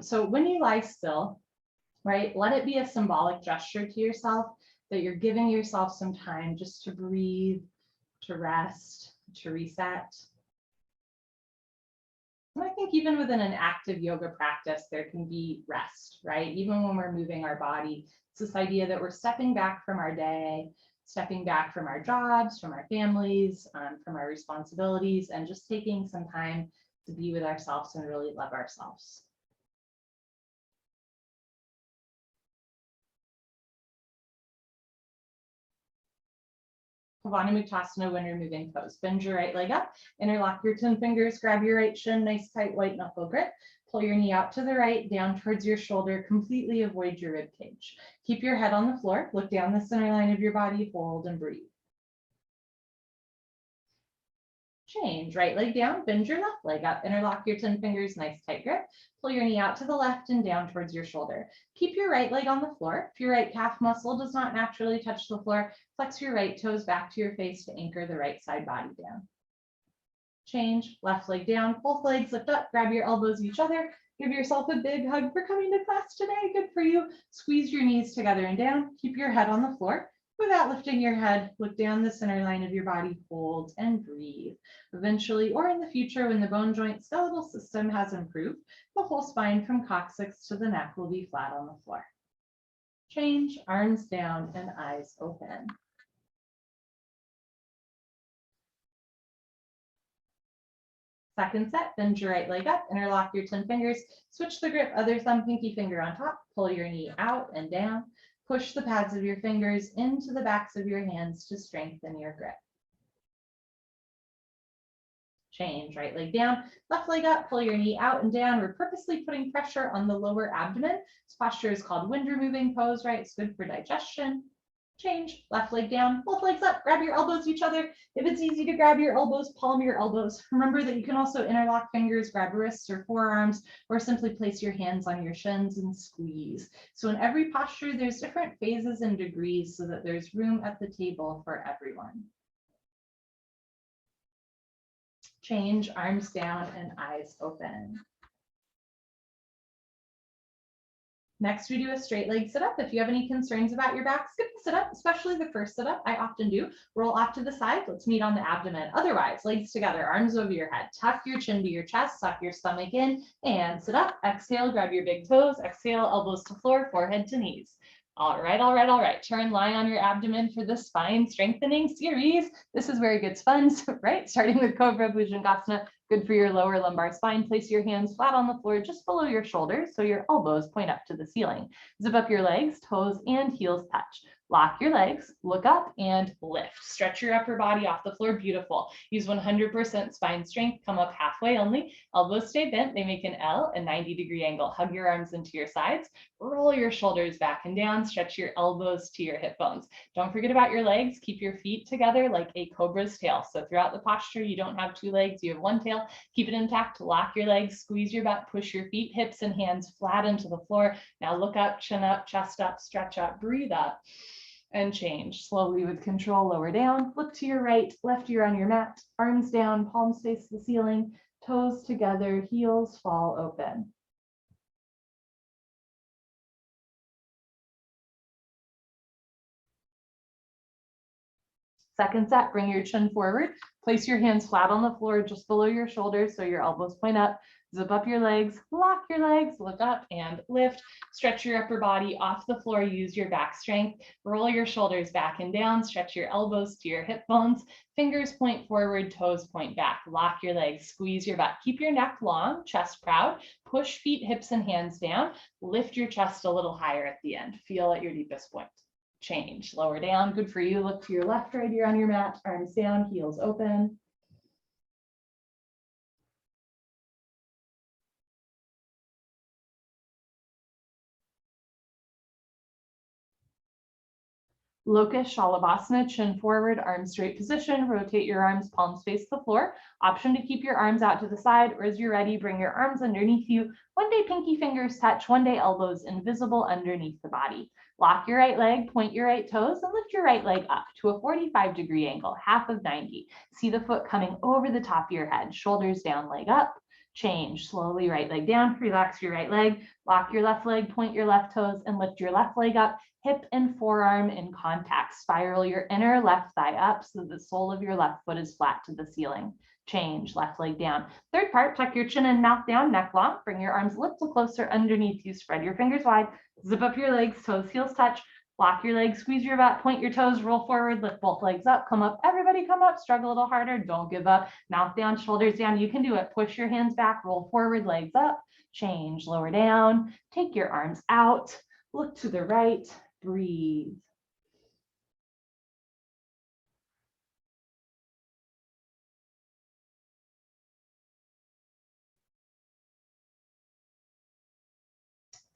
So when you lie still, right, let it be a symbolic gesture to yourself that you're giving yourself some time just to breathe, to rest, to reset. And I think even within an active yoga practice, there can be rest, right? Even when we're moving our body, it's this idea that we're stepping back from our day, stepping back from our jobs, from our families, from our responsibilities, and just taking some time to be with ourselves and really love ourselves. Uttanasana when you're moving pose. Bend your right leg up, interlock your 10 fingers, grab your right shin, nice tight white knuckle grip. Pull your knee out to the right, down towards your shoulder, completely avoid your rib cage. Keep your head on the floor, look down the center line of your body, hold and breathe. Change, right leg down, bend your left leg up, interlock your 10 fingers, nice tight grip. Pull your knee out to the left and down towards your shoulder. Keep your right leg on the floor. If your right calf muscle does not naturally touch the floor, flex your right toes back to your face to anchor the right side body down. Change, left leg down, both legs lift up, grab your elbows each other. Give yourself a big hug for coming to class today. Good for you. Squeeze your knees together and down. Keep your head on the floor. Without lifting your head, look down the center line of your body, hold and breathe. Eventually, or in the future, when the bone joint skeletal system has improved, the whole spine from coccyx to the neck will be flat on the floor. Change, arms down and eyes open. Second set, bend your right leg up, interlock your 10 fingers, switch the grip, other thumb, pinky finger on top, pull your knee out and down. Push the pads of your fingers into the backs of your hands to strengthen your grip. Change, right leg down, left leg up, pull your knee out and down. We're purposely putting pressure on the lower abdomen. This posture is called wind removing pose, right? It's good for digestion. Change, left leg down, both legs up, grab your elbows each other. If it's easy to grab your elbows, palm your elbows. Remember that you can also interlock fingers, grab wrists or forearms, or simply place your hands on your shins and squeeze. So in every posture, there's different phases and degrees so that there's room at the table for everyone. Change, arms down and eyes open. Next, we do a straight leg sit-up. If you have any concerns about your back, skip the sit-up, especially the first sit-up. I often do. Roll off to the side. Let's meet on the abdomen. Otherwise, legs together, arms over your head. Tuck your chin to your chest, suck your stomach in, and sit up. Exhale, grab your big toes. Exhale, elbows to floor, forehead to knees. All right, all right, all right. Turn, lie on your abdomen for the spine strengthening series. This is where it gets fun, right? Starting with Cobra Bhujangasana, good for your lower lumbar spine. Place your hands flat on the floor just below your shoulders so your elbows point up to the ceiling. Zip up your legs, toes and heels touch. Lock your legs, look up and lift. Stretch your upper body off the floor, beautiful. Use 100% spine strength, come up halfway only. Elbows stay bent, they make an L, a 90-degree angle. Hug your arms into your sides, roll your shoulders back and down, stretch your elbows to your hip bones. Don't forget about your legs, keep your feet together like a cobra's tail. So throughout the posture, you don't have two legs, you have one tail. Keep it intact, lock your legs, squeeze your butt, push your feet, hips and hands flat into the floor. Now look up, chin up, chest up, stretch up, breathe up. And change slowly with control, lower down, look to your right, left ear on your mat, arms down, palms face the ceiling, toes together, heels fall open. Second set, bring your chin forward, place your hands flat on the floor just below your shoulders so your elbows point up. Zip up your legs, lock your legs, look up and lift. Stretch your upper body off the floor, use your back strength. Roll your shoulders back and down, stretch your elbows to your hip bones. Fingers point forward, toes point back. Lock your legs, squeeze your butt. Keep your neck long, chest proud. Push feet, hips and hands down. Lift your chest a little higher at the end. Feel at your deepest point. Change, lower down, good for you. Look to your left, right ear on your mat, arms down, heels open. Locust Shalabhasana, chin forward, arms straight position. Rotate your arms, palms face the floor. Option to keep your arms out to the side, or as you're ready, bring your arms underneath you. One day pinky fingers touch, one day elbows invisible underneath the body. Lock your right leg, point your right toes, and lift your right leg up to a 45-degree angle, half of 90. See the foot coming over the top of your head, shoulders down, leg up. Change slowly, right leg down, relax your right leg, lock your left leg, point your left toes, and lift your left leg up. Hip and forearm in contact. Spiral your inner left thigh up so that the sole of your left foot is flat to the ceiling. Change, left leg down. Third part, tuck your chin and mouth down, neck long. Bring your arms a little closer underneath you. Spread your fingers wide. Zip up your legs, toes, heels touch. Lock your legs, squeeze your butt, point your toes, roll forward, lift both legs up, come up. Everybody come up, struggle a little harder. Don't give up. Mouth down, shoulders down. You can do it. Push your hands back, roll forward, legs up. Change, lower down. Take your arms out. Look to the right. Breathe.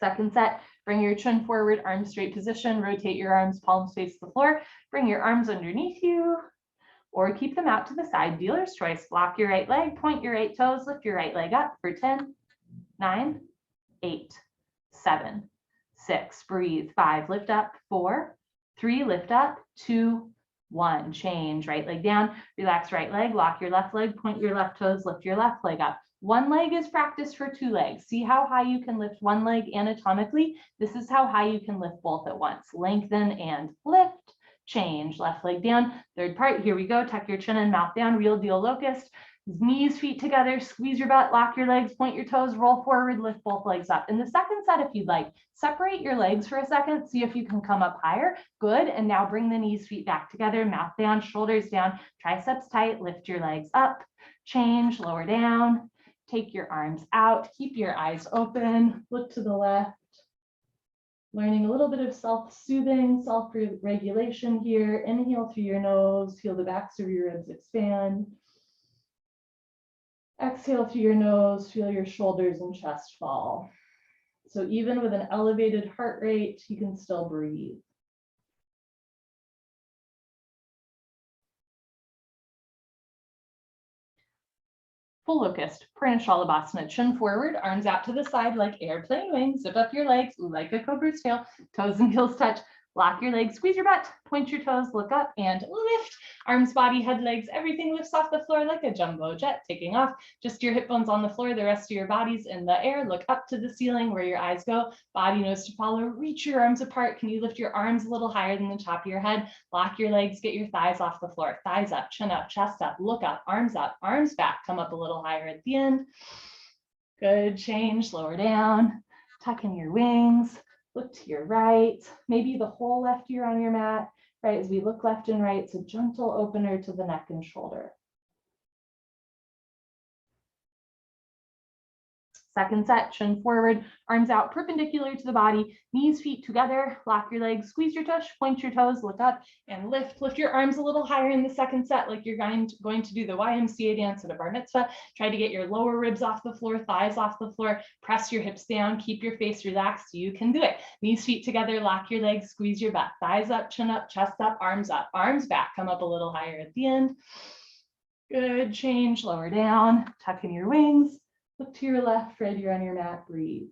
Second set, bring your chin forward, arms straight position, rotate your arms, palms face the floor, bring your arms underneath you, or keep them out to the side, dealer's choice. Lock your right leg, point your right toes, lift your right leg up for 10, 9, 8, 7, 6, breathe, 5, lift up, 4, 3, lift up, 2, 1, change, right leg down, relax right leg, lock your left leg, point your left toes, lift your left leg up. One leg is practice for two legs. See how high you can lift one leg anatomically? This is how high you can lift both at once. Lengthen and lift, change, left leg down. Third part, here we go. Tuck your chin and mouth down, real deal locust. Knees, feet together, squeeze your butt, lock your legs, point your toes, roll forward, lift both legs up. In the second set, if you'd like, separate your legs for a second, see if you can come up higher. Good, and now bring the knees, feet back together, mouth down, shoulders down, triceps tight, lift your legs up, change, lower down, take your arms out, keep your eyes open, look to the left. Learning a little bit of self-soothing, self-regulation here. Inhale through your nose, feel the backs of your ribs expand. Exhale through your nose, feel your shoulders and chest fall. So even with an elevated heart rate, you can still breathe. Full locust, praying Shalabhasana, chin forward, arms out to the side like airplane wings, zip up your legs like a cobra's tail, toes and heels touch, lock your legs, squeeze your butt, point your toes, look up and lift. Arms, body, head, legs, everything lifts off the floor like a jumbo jet taking off. Just your hip bones on the floor, the rest of your body's in the air. Look up to the ceiling where your eyes go, body knows to follow. Reach your arms apart. Can you lift your arms a little higher than the top of your head? Lock your legs, get your thighs off the floor. Thighs up, chin up, chest up, look up, arms back, come up a little higher at the end. Good, change, lower down, tuck in your wings. Look to your right, maybe the whole left ear on your mat, right? As we look left and right, it's a gentle opener to the neck and shoulder. Second set, chin forward, arms out perpendicular to the body, knees, feet together, lock your legs, squeeze your tush, point your toes, look up and lift. Lift your arms a little higher in the second set, like you're going to do the YMCA dance at a bar mitzvah. Try to get your lower ribs off the floor, thighs off the floor, press your hips down, keep your face relaxed. You can do it. Knees, feet together, lock your legs, squeeze your butt, thighs up, chin up, chest up, arms back, come up a little higher at the end. Good, change, lower down, tuck in your wings. Look to your left, right ear on your mat, breathe.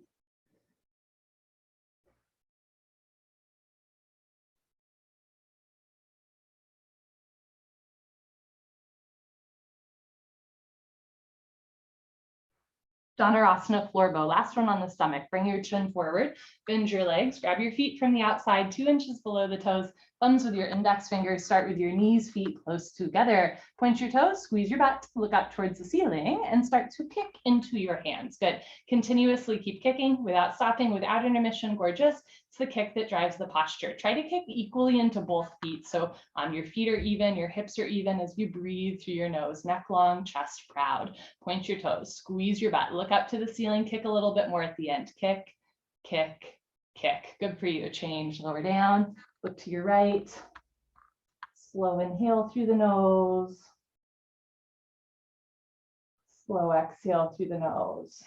Dhanurasana, floor bow. Last one on the stomach. Bring your chin forward, bend your legs, grab your feet from the outside, 2 inches below the toes. Thumbs with your index fingers, start with your knees, feet close together. Point your toes, squeeze your butt, look up towards the ceiling and start to kick into your hands. Good. Continuously keep kicking without stopping, without intermission. Gorgeous. It's the kick that drives the posture. Try to kick equally into both feet. So your feet are even, your hips are even as you breathe through your nose, neck long, chest proud. Point your toes, squeeze your butt, look up to the ceiling, kick a little bit more at the end. Kick, kick, kick. Good for you. Change, lower down. Look to your right. Slow inhale through the nose. Slow exhale through the nose.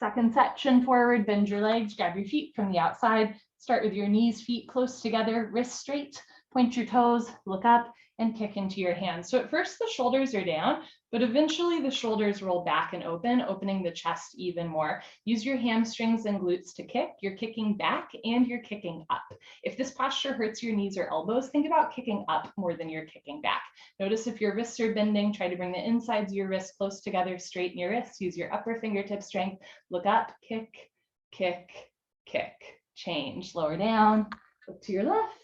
Second set, chin forward, bend your legs, grab your feet from the outside. Start with your knees, feet close together, wrists straight, point your toes, look up, and kick into your hands. So at first the shoulders are down, but eventually the shoulders roll back and open, opening the chest even more. Use your hamstrings and glutes to kick. You're kicking back and you're kicking up. If this posture hurts your knees or elbows, think about kicking up more than you're kicking back. Notice if your wrists are bending, try to bring the insides of your wrists close together, straighten your wrists, use your upper fingertip strength, look up, kick, kick, kick, change, lower down, look to your left,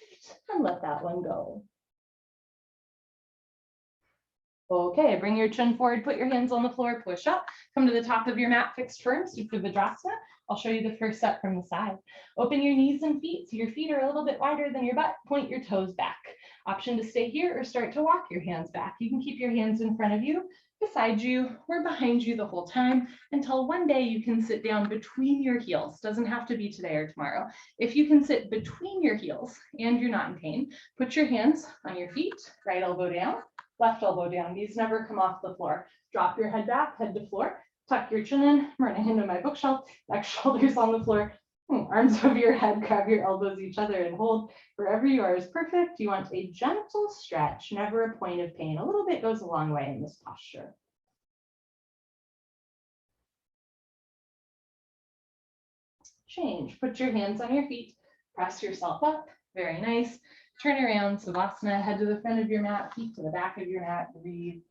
and let that one go. Okay, bring your chin forward, put your hands on the floor, push up, come to the top of your mat, fixed firm, Supta Vidrasana. I'll show you the first set from the side. Open your knees and feet, so your feet are a little bit wider than your butt, point your toes back. Option to stay here or start to walk your hands back. You can keep your hands in front of you, beside you, or behind you the whole time until one day you can sit down between your heels. Doesn't have to be today or tomorrow. If you can sit between your heels and you're not in pain, put your hands on your feet, right elbow down, left elbow down. These never come off the floor. Drop your head back, head to floor. Tuck your chin in. I'm running into my bookshelf. Back shoulders on the floor. Arms over your head. Grab your elbows each other and hold. Wherever you are is perfect. You want a gentle stretch, never a point of pain. A little bit goes a long way in this posture. Change. Put your hands on your feet. Press yourself up. Very nice. Turn around, Savasana, head to the front of your mat, feet to the back of your mat, breathe.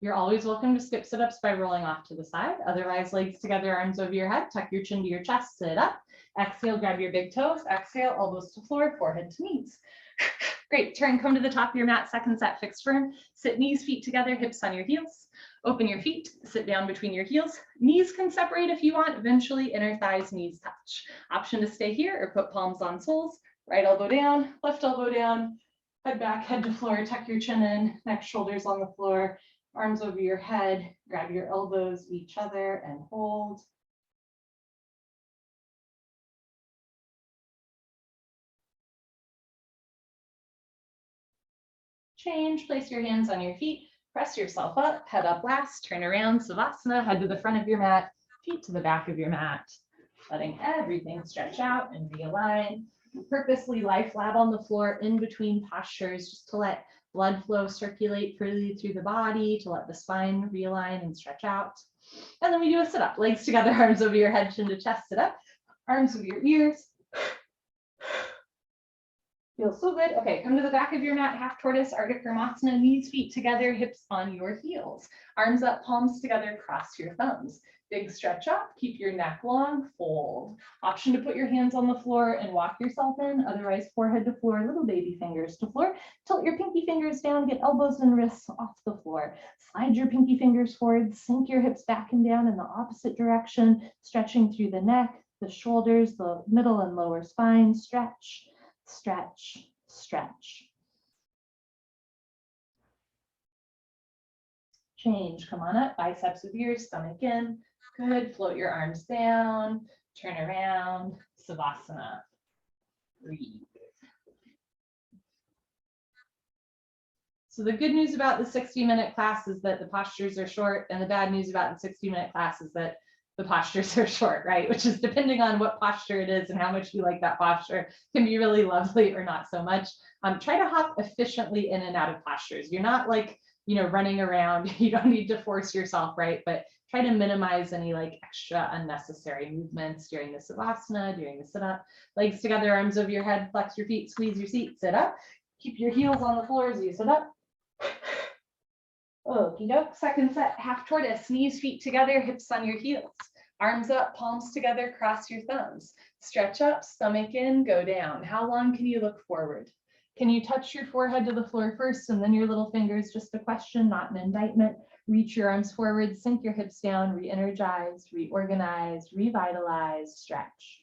You're always welcome to skip sit-ups by rolling off to the side. Otherwise, legs together, arms over your head, tuck your chin to your chest, sit up. Exhale, grab your big toes. Exhale, elbows to floor, forehead to knees. Great, turn, come to the top of your mat, second set, fixed firm. Sit knees, feet together, hips on your heels. Open your feet, sit down between your heels. Knees can separate if you want. Eventually, inner thighs, knees touch. Option to stay here or put palms on soles. Right elbow down, left elbow down. Head back, head to floor, tuck your chin in, neck, shoulders on the floor. Arms over your head, grab your elbows each other and hold. Change, place your hands on your feet, press yourself up, head up last, turn around, Savasana, head to the front of your mat, feet to the back of your mat, letting everything stretch out and realign. Purposely lie flat on the floor in between postures, just to let blood flow circulate freely through the body, to let the spine realign and stretch out. And then we do a sit up, legs together, arms over your head, chin to chest, sit up, arms over your ears. Feels so good. Okay, come to the back of your mat, half tortoise, Ardha Karmasana, knees, feet together, hips on your heels. Arms up, palms together, cross your thumbs. Big stretch up, keep your neck long, fold. Option to put your hands on the floor and walk yourself in, otherwise forehead to floor, little baby fingers to floor. Tilt your pinky fingers down, get elbows and wrists off the floor. Slide your pinky fingers forward, sink your hips back and down in the opposite direction, stretching through the neck, the shoulders, the middle and lower spine, stretch. Stretch, stretch. Change, come on up, biceps with ears, stomach in. Good, float your arms down, turn around, Savasana. Breathe. So the good news about the 60-minute class is that the postures are short, and the bad news about the 60-minute class is that the postures are short, right? Which is depending on what posture it is and how much you like that posture, can be really lovely or not so much. Try to hop efficiently in and out of postures. You're not like, running around. You don't need to force yourself, right? But try to minimize any like extra unnecessary movements during the Savasana, during the sit-up. Legs together, arms over your head, flex your feet, squeeze your seat, sit up. Keep your heels on the floor as you sit up. Okie doke, second set, half tortoise, knees, feet together, hips on your heels. Arms up, palms together, cross your thumbs. Stretch up, stomach in, go down. How long can you look forward? Can you touch your forehead to the floor first and then your little fingers? Just a question, not an indictment. Reach your arms forward, sink your hips down, re-energize, reorganize, revitalize, stretch.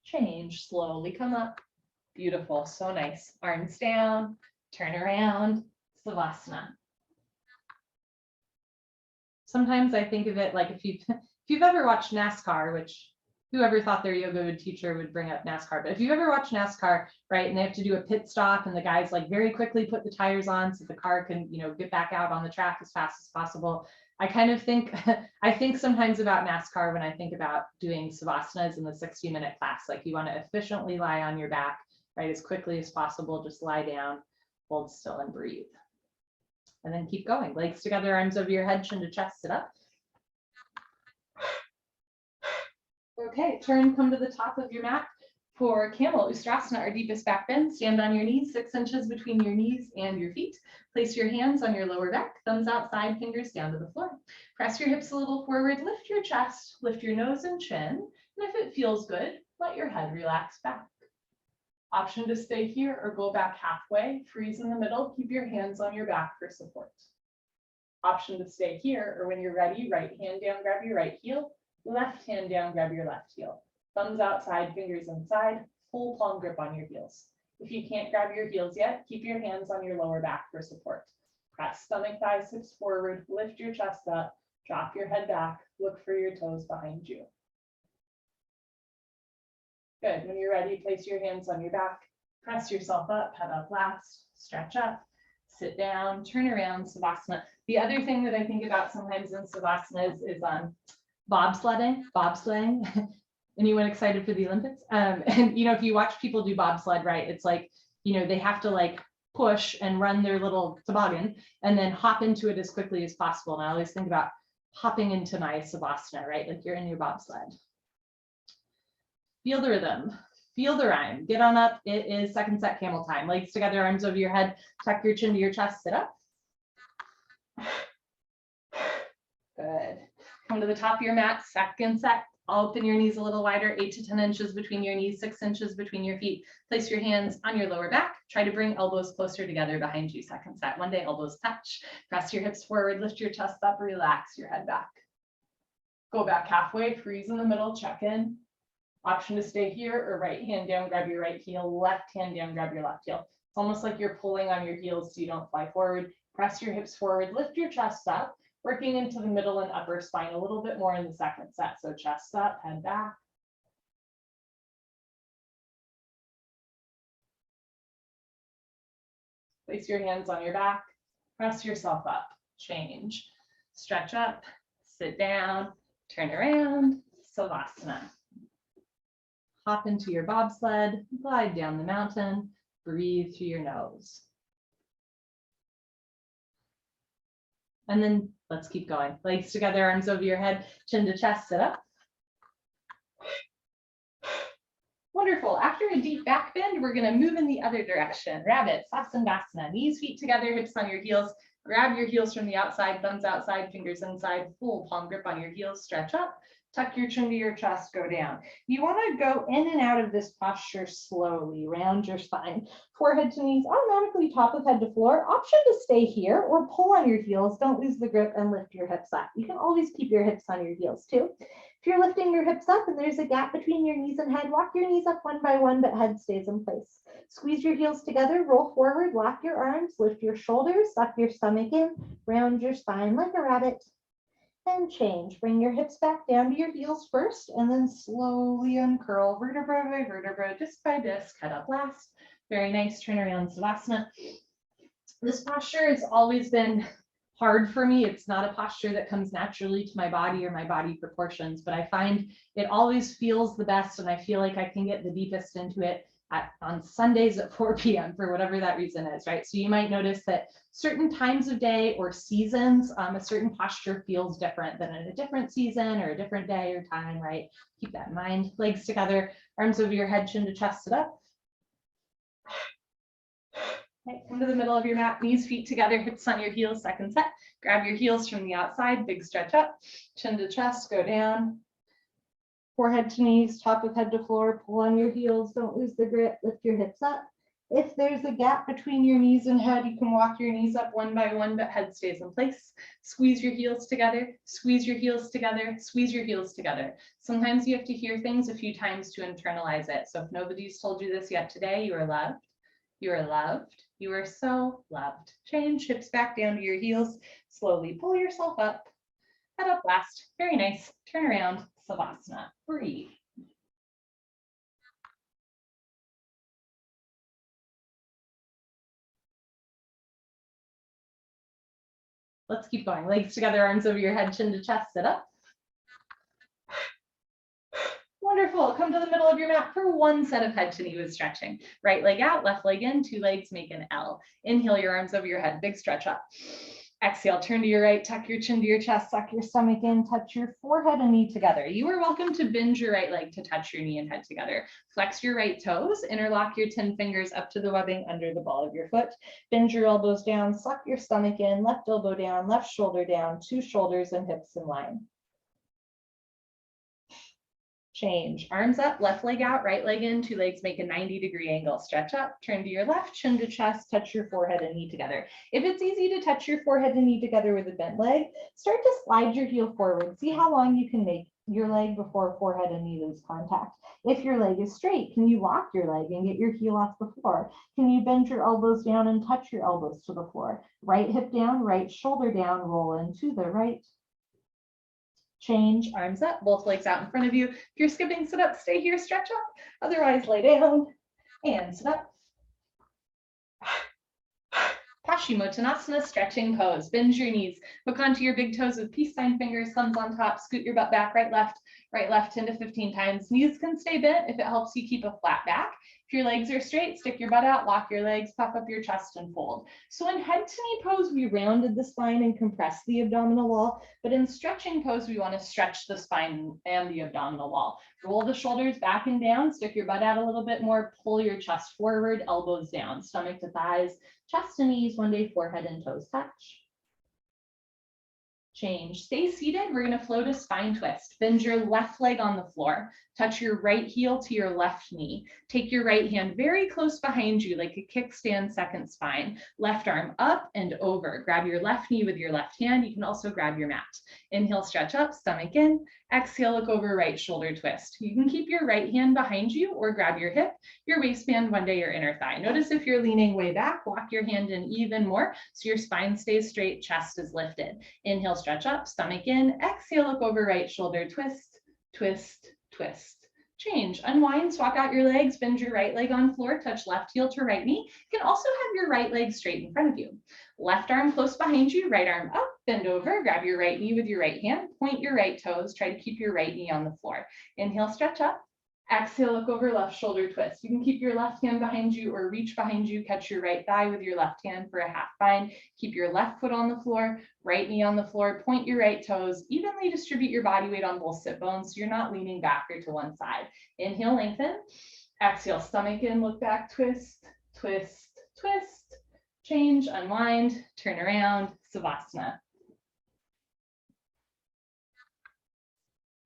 Change, slowly come up. Beautiful, so nice. Arms down, turn around, Savasana. sometimes I think of it like if you've ever watched NASCAR, which whoever thought their yoga teacher would bring up NASCAR, but if you've ever watched NASCAR, right, and they have to do a pit stop and the guys like very quickly put the tires on so the car can, you know, get back out on the track as fast as possible. I kind of think, I think sometimes about NASCAR when I think about doing Savasanas in the 60-minute class. Like you want to efficiently lie on your back, right, as quickly as possible. Just lie down, hold still and breathe. And then keep going. Legs together, arms over your head, chin to chest, sit up. Okay, turn, come to the top of your mat for Camel Eustrassen, our deepest back bend. Stand on your knees, 6 inches between your knees and your feet. Place your hands on your lower back, thumbs outside, fingers down to the floor. Press your hips a little forward, lift your chest, lift your nose and chin. And if it feels good, let your head relax back. Option to stay here or go back halfway. Freeze in the middle, keep your hands on your back for support. Option to stay here, or when you're ready, right hand down, grab your right heel. Left hand down, grab your left heel. Thumbs outside, fingers inside, full palm grip on your heels. If you can't grab your heels yet, keep your hands on your lower back for support. Press stomach, thighs, hips forward, lift your chest up, drop your head back, look for your toes behind you. Good, when you're ready, place your hands on your back, press yourself up, head up last, stretch up, sit down, turn around, Savasana. The other thing that I think about sometimes in Savasana is bobsleighing. Anyone excited for the Olympics? And you know, if you watch people do bobsled, right, it's like, you know, they have to like push and run their little toboggan and then hop into it as quickly as possible. And I always think about hopping into my Savasana, right? Like you're in your bobsled. Feel the rhythm, feel the rhyme. Get on up. It is second set camel time. Legs together, arms over your head, tuck your chin to your chest, sit up. Good. Come to the top of your mat, second set. Open your knees a little wider, 8 to 10 inches between your knees, 6 inches between your feet. Place your hands on your lower back. Try to bring elbows closer together behind you. Second set. One day, elbows touch. Press your hips forward, lift your chest up, relax your head back. Go back halfway, freeze in the middle, check in. Option to stay here or right hand down, grab your right heel, left hand down, grab your left heel. It's almost like you're pulling on your heels so you don't fly forward. Press your hips forward, lift your chest up. Working into the middle and upper spine a little bit more in the second set. So chest up, head back. Place your hands on your back, press yourself up, change, stretch up, sit down, turn around, Savasana. Hop into your bobsled, glide down the mountain, breathe through your nose. And then let's keep going. Legs together, arms over your head, chin to chest, sit up. Wonderful. After a deep back bend, we're going to move in the other direction. Rabbit, Sassangasana. Knees, feet together, hips on your heels. Grab your heels from the outside, thumbs outside, fingers inside, full palm grip on your heels. Stretch up. Tuck your chin to your chest, go down. You want to go in and out of this posture slowly, round your spine. Forehead to knees, automatically top of head to floor. Option to stay here or pull on your heels. Don't lose the grip and lift your hips up. You can always keep your hips on your heels too. If you're lifting your hips up and there's a gap between your knees and head, walk your knees up one by one, but head stays in place. Squeeze your heels together, roll forward, lock your arms, lift your shoulders, suck your stomach in, round your spine like a rabbit. And change. Bring your hips back down to your heels first, and then slowly uncurl vertebra by vertebra, disc by disc, head up last. Very nice. Turn around, Savasana. This posture has always been hard for me. It's not a posture that comes naturally to my body or my body proportions, but I find it always feels the best, and I feel like I can get the deepest into it on Sundays at 4 p.m. for whatever that reason is, right? So you might notice that certain times of day or seasons, a certain posture feels different than in a different season or a different day or time, right? Keep that in mind. Legs together, arms over your head, chin to chest, sit up. Okay, come to the middle of your mat, knees, feet together, hips on your heels, second set. Grab your heels from the outside, big stretch up, chin to chest, go down. Forehead to knees, top of head to floor, pull on your heels, don't lose the grip, lift your hips up. If there's a gap between your knees and head, you can walk your knees up one by one, but head stays in place. Squeeze your heels together, squeeze your heels together, squeeze your heels together. Sometimes you have to hear things a few times to internalize it. So if nobody's told you this yet today, you are loved. You are loved. You are so loved. Change, hips back down to your heels. Slowly pull yourself up. head up last. Very nice. Turn around, Savasana. Breathe. Let's keep going. Legs together, arms over your head, chin to chest, sit up. Wonderful. Come to the middle of your mat for one set of head to knee with stretching. Right leg out, left leg in, two legs make an L. Inhale your arms over your head, big stretch up. Exhale, turn to your right, tuck your chin to your chest, suck your stomach in, touch your forehead and knee together. You are welcome to bend your right leg to touch your knee and head together. Flex your right toes, interlock your 10 fingers up to the webbing under the ball of your foot. Bend your elbows down, suck your stomach in, left elbow down, left shoulder down, two shoulders and hips in line. Change. Arms up, left leg out, right leg in, two legs make a 90-degree angle. Stretch up, turn to your left, chin to chest, touch your forehead and knee together. If it's easy to touch your forehead and knee together with a bent leg, start to slide your heel forward. See how long you can make your leg before forehead and knee lose contact. If your leg is straight, can you lock your leg and get your heel off the floor? Can you bend your elbows down and touch your elbows to the floor? Right hip down, right shoulder down, roll into the right. Change, arms up, both legs out in front of you. If you're skipping, sit up, stay here, stretch up. Otherwise, lay down and sit up. Paschimottanasana, stretching pose. Bend your knees, hook onto your big toes with peace sign fingers, thumbs on top, scoot your butt back, right, left, 10 to 15 times. Knees can stay bent if it helps you keep a flat back. If your legs are straight, stick your butt out, lock your legs, puff up your chest and fold. So in head to knee pose, we rounded the spine and compressed the abdominal wall, but in stretching pose, we want to stretch the spine and the abdominal wall. Roll the shoulders back and down, stick your butt out a little bit more, pull your chest forward, elbows down, stomach to thighs, chest and knees, one day forehead and toes touch. Change. Stay seated. We're going to float a spine twist. Bend your left leg on the floor. Touch your right heel to your left knee. Take your right hand very close behind you like a kickstand second spine. Left arm up and over. Grab your left knee with your left hand. You can also grab your mat. Inhale, stretch up, stomach in. Exhale, look over, right shoulder twist. You can keep your right hand behind you or grab your hip, your waistband, one day your inner thigh. Notice if you're leaning way back, lock your hand in even more so your spine stays straight, chest is lifted. Inhale, stretch up, stomach in. Exhale, look over, right shoulder twist, twist, twist. Change. Unwind, swap out your legs, bend your right leg on floor, touch left heel to right knee. You can also have your right leg straight in front of you. Left arm close behind you, right arm up, bend over, grab your right knee with your right hand, point your right toes, try to keep your right knee on the floor. Inhale, stretch up. Exhale, look over, left shoulder twist. You can keep your left hand behind you or reach behind you, catch your right thigh with your left hand for a half bind. Keep your left foot on the floor, right knee on the floor, point your right toes, evenly distribute your body weight on both sit bones so you're not leaning back or to one side. Inhale, lengthen. Exhale, stomach in, look back, twist, twist, twist. Change, unwind, turn around, Savasana.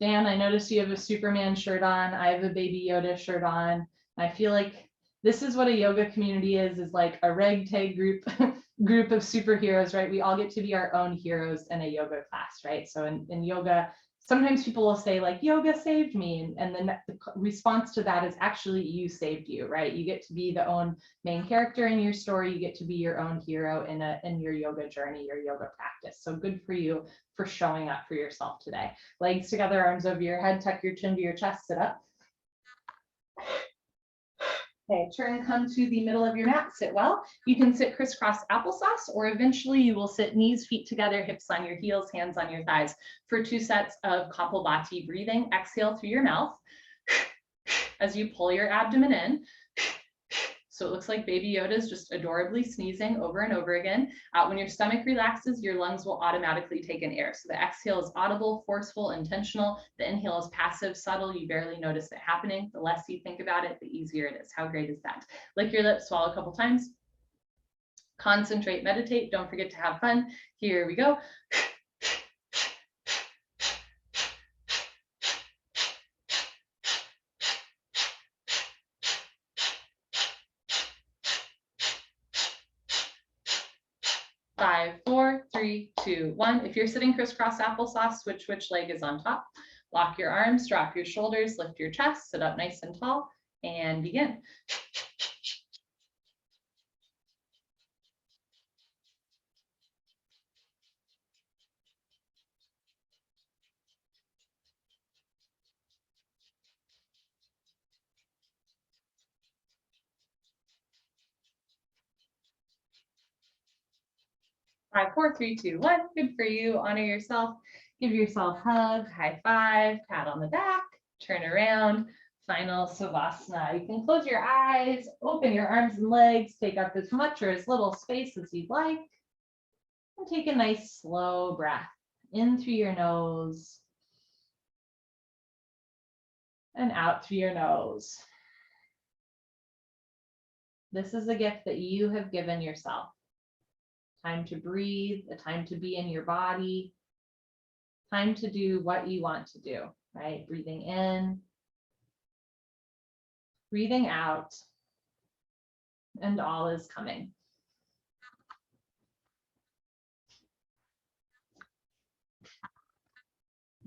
Dan, I noticed you have a Superman shirt on. I have a Baby Yoda shirt on. I feel like this is what a yoga community is like a ragtag group of superheroes, right? We all get to be our own heroes in a yoga class, right? So in yoga, sometimes people will say like, yoga saved me. And then the response to that is actually you saved you, right? You get to be the own main character in your story. You get to be your own hero in your yoga journey, your yoga practice. So good for you for showing up for yourself today. Legs together, arms over your head, tuck your chin to your chest, sit up. Okay, turn, come to the middle of your mat, sit well. You can sit crisscross applesauce, or eventually you will sit knees, feet together, hips on your heels, hands on your thighs for 2 sets of Kapalbhati breathing. Exhale through your mouth as you pull your abdomen in. So it looks like Baby Yoda is just adorably sneezing over and over again. When your stomach relaxes, your lungs will automatically take in air. So the exhale is audible, forceful, intentional. The inhale is passive, subtle. You barely notice it happening. The less you think about it, the easier it is. How great is that? Lick your lips, swallow a couple times. Concentrate, meditate. Don't forget to have fun. Here we go. 5, 4, 3, 2, 1. If you're sitting crisscross applesauce, switch which leg is on top. Lock your arms, drop your shoulders, lift your chest, sit up nice and tall, and begin. 5, 4, 3, 2, 1. Good for you. Honor yourself. Give yourself a hug, high five, pat on the back, turn around. Final Savasana. You can close your eyes, open your arms and legs, take up as much or as little space as you'd like. And take a nice slow breath in through your nose and out through your nose. This is a gift that you have given yourself. Time to breathe, a time to be in your body, time to do what you want to do, right? Breathing in, breathing out, and all is coming.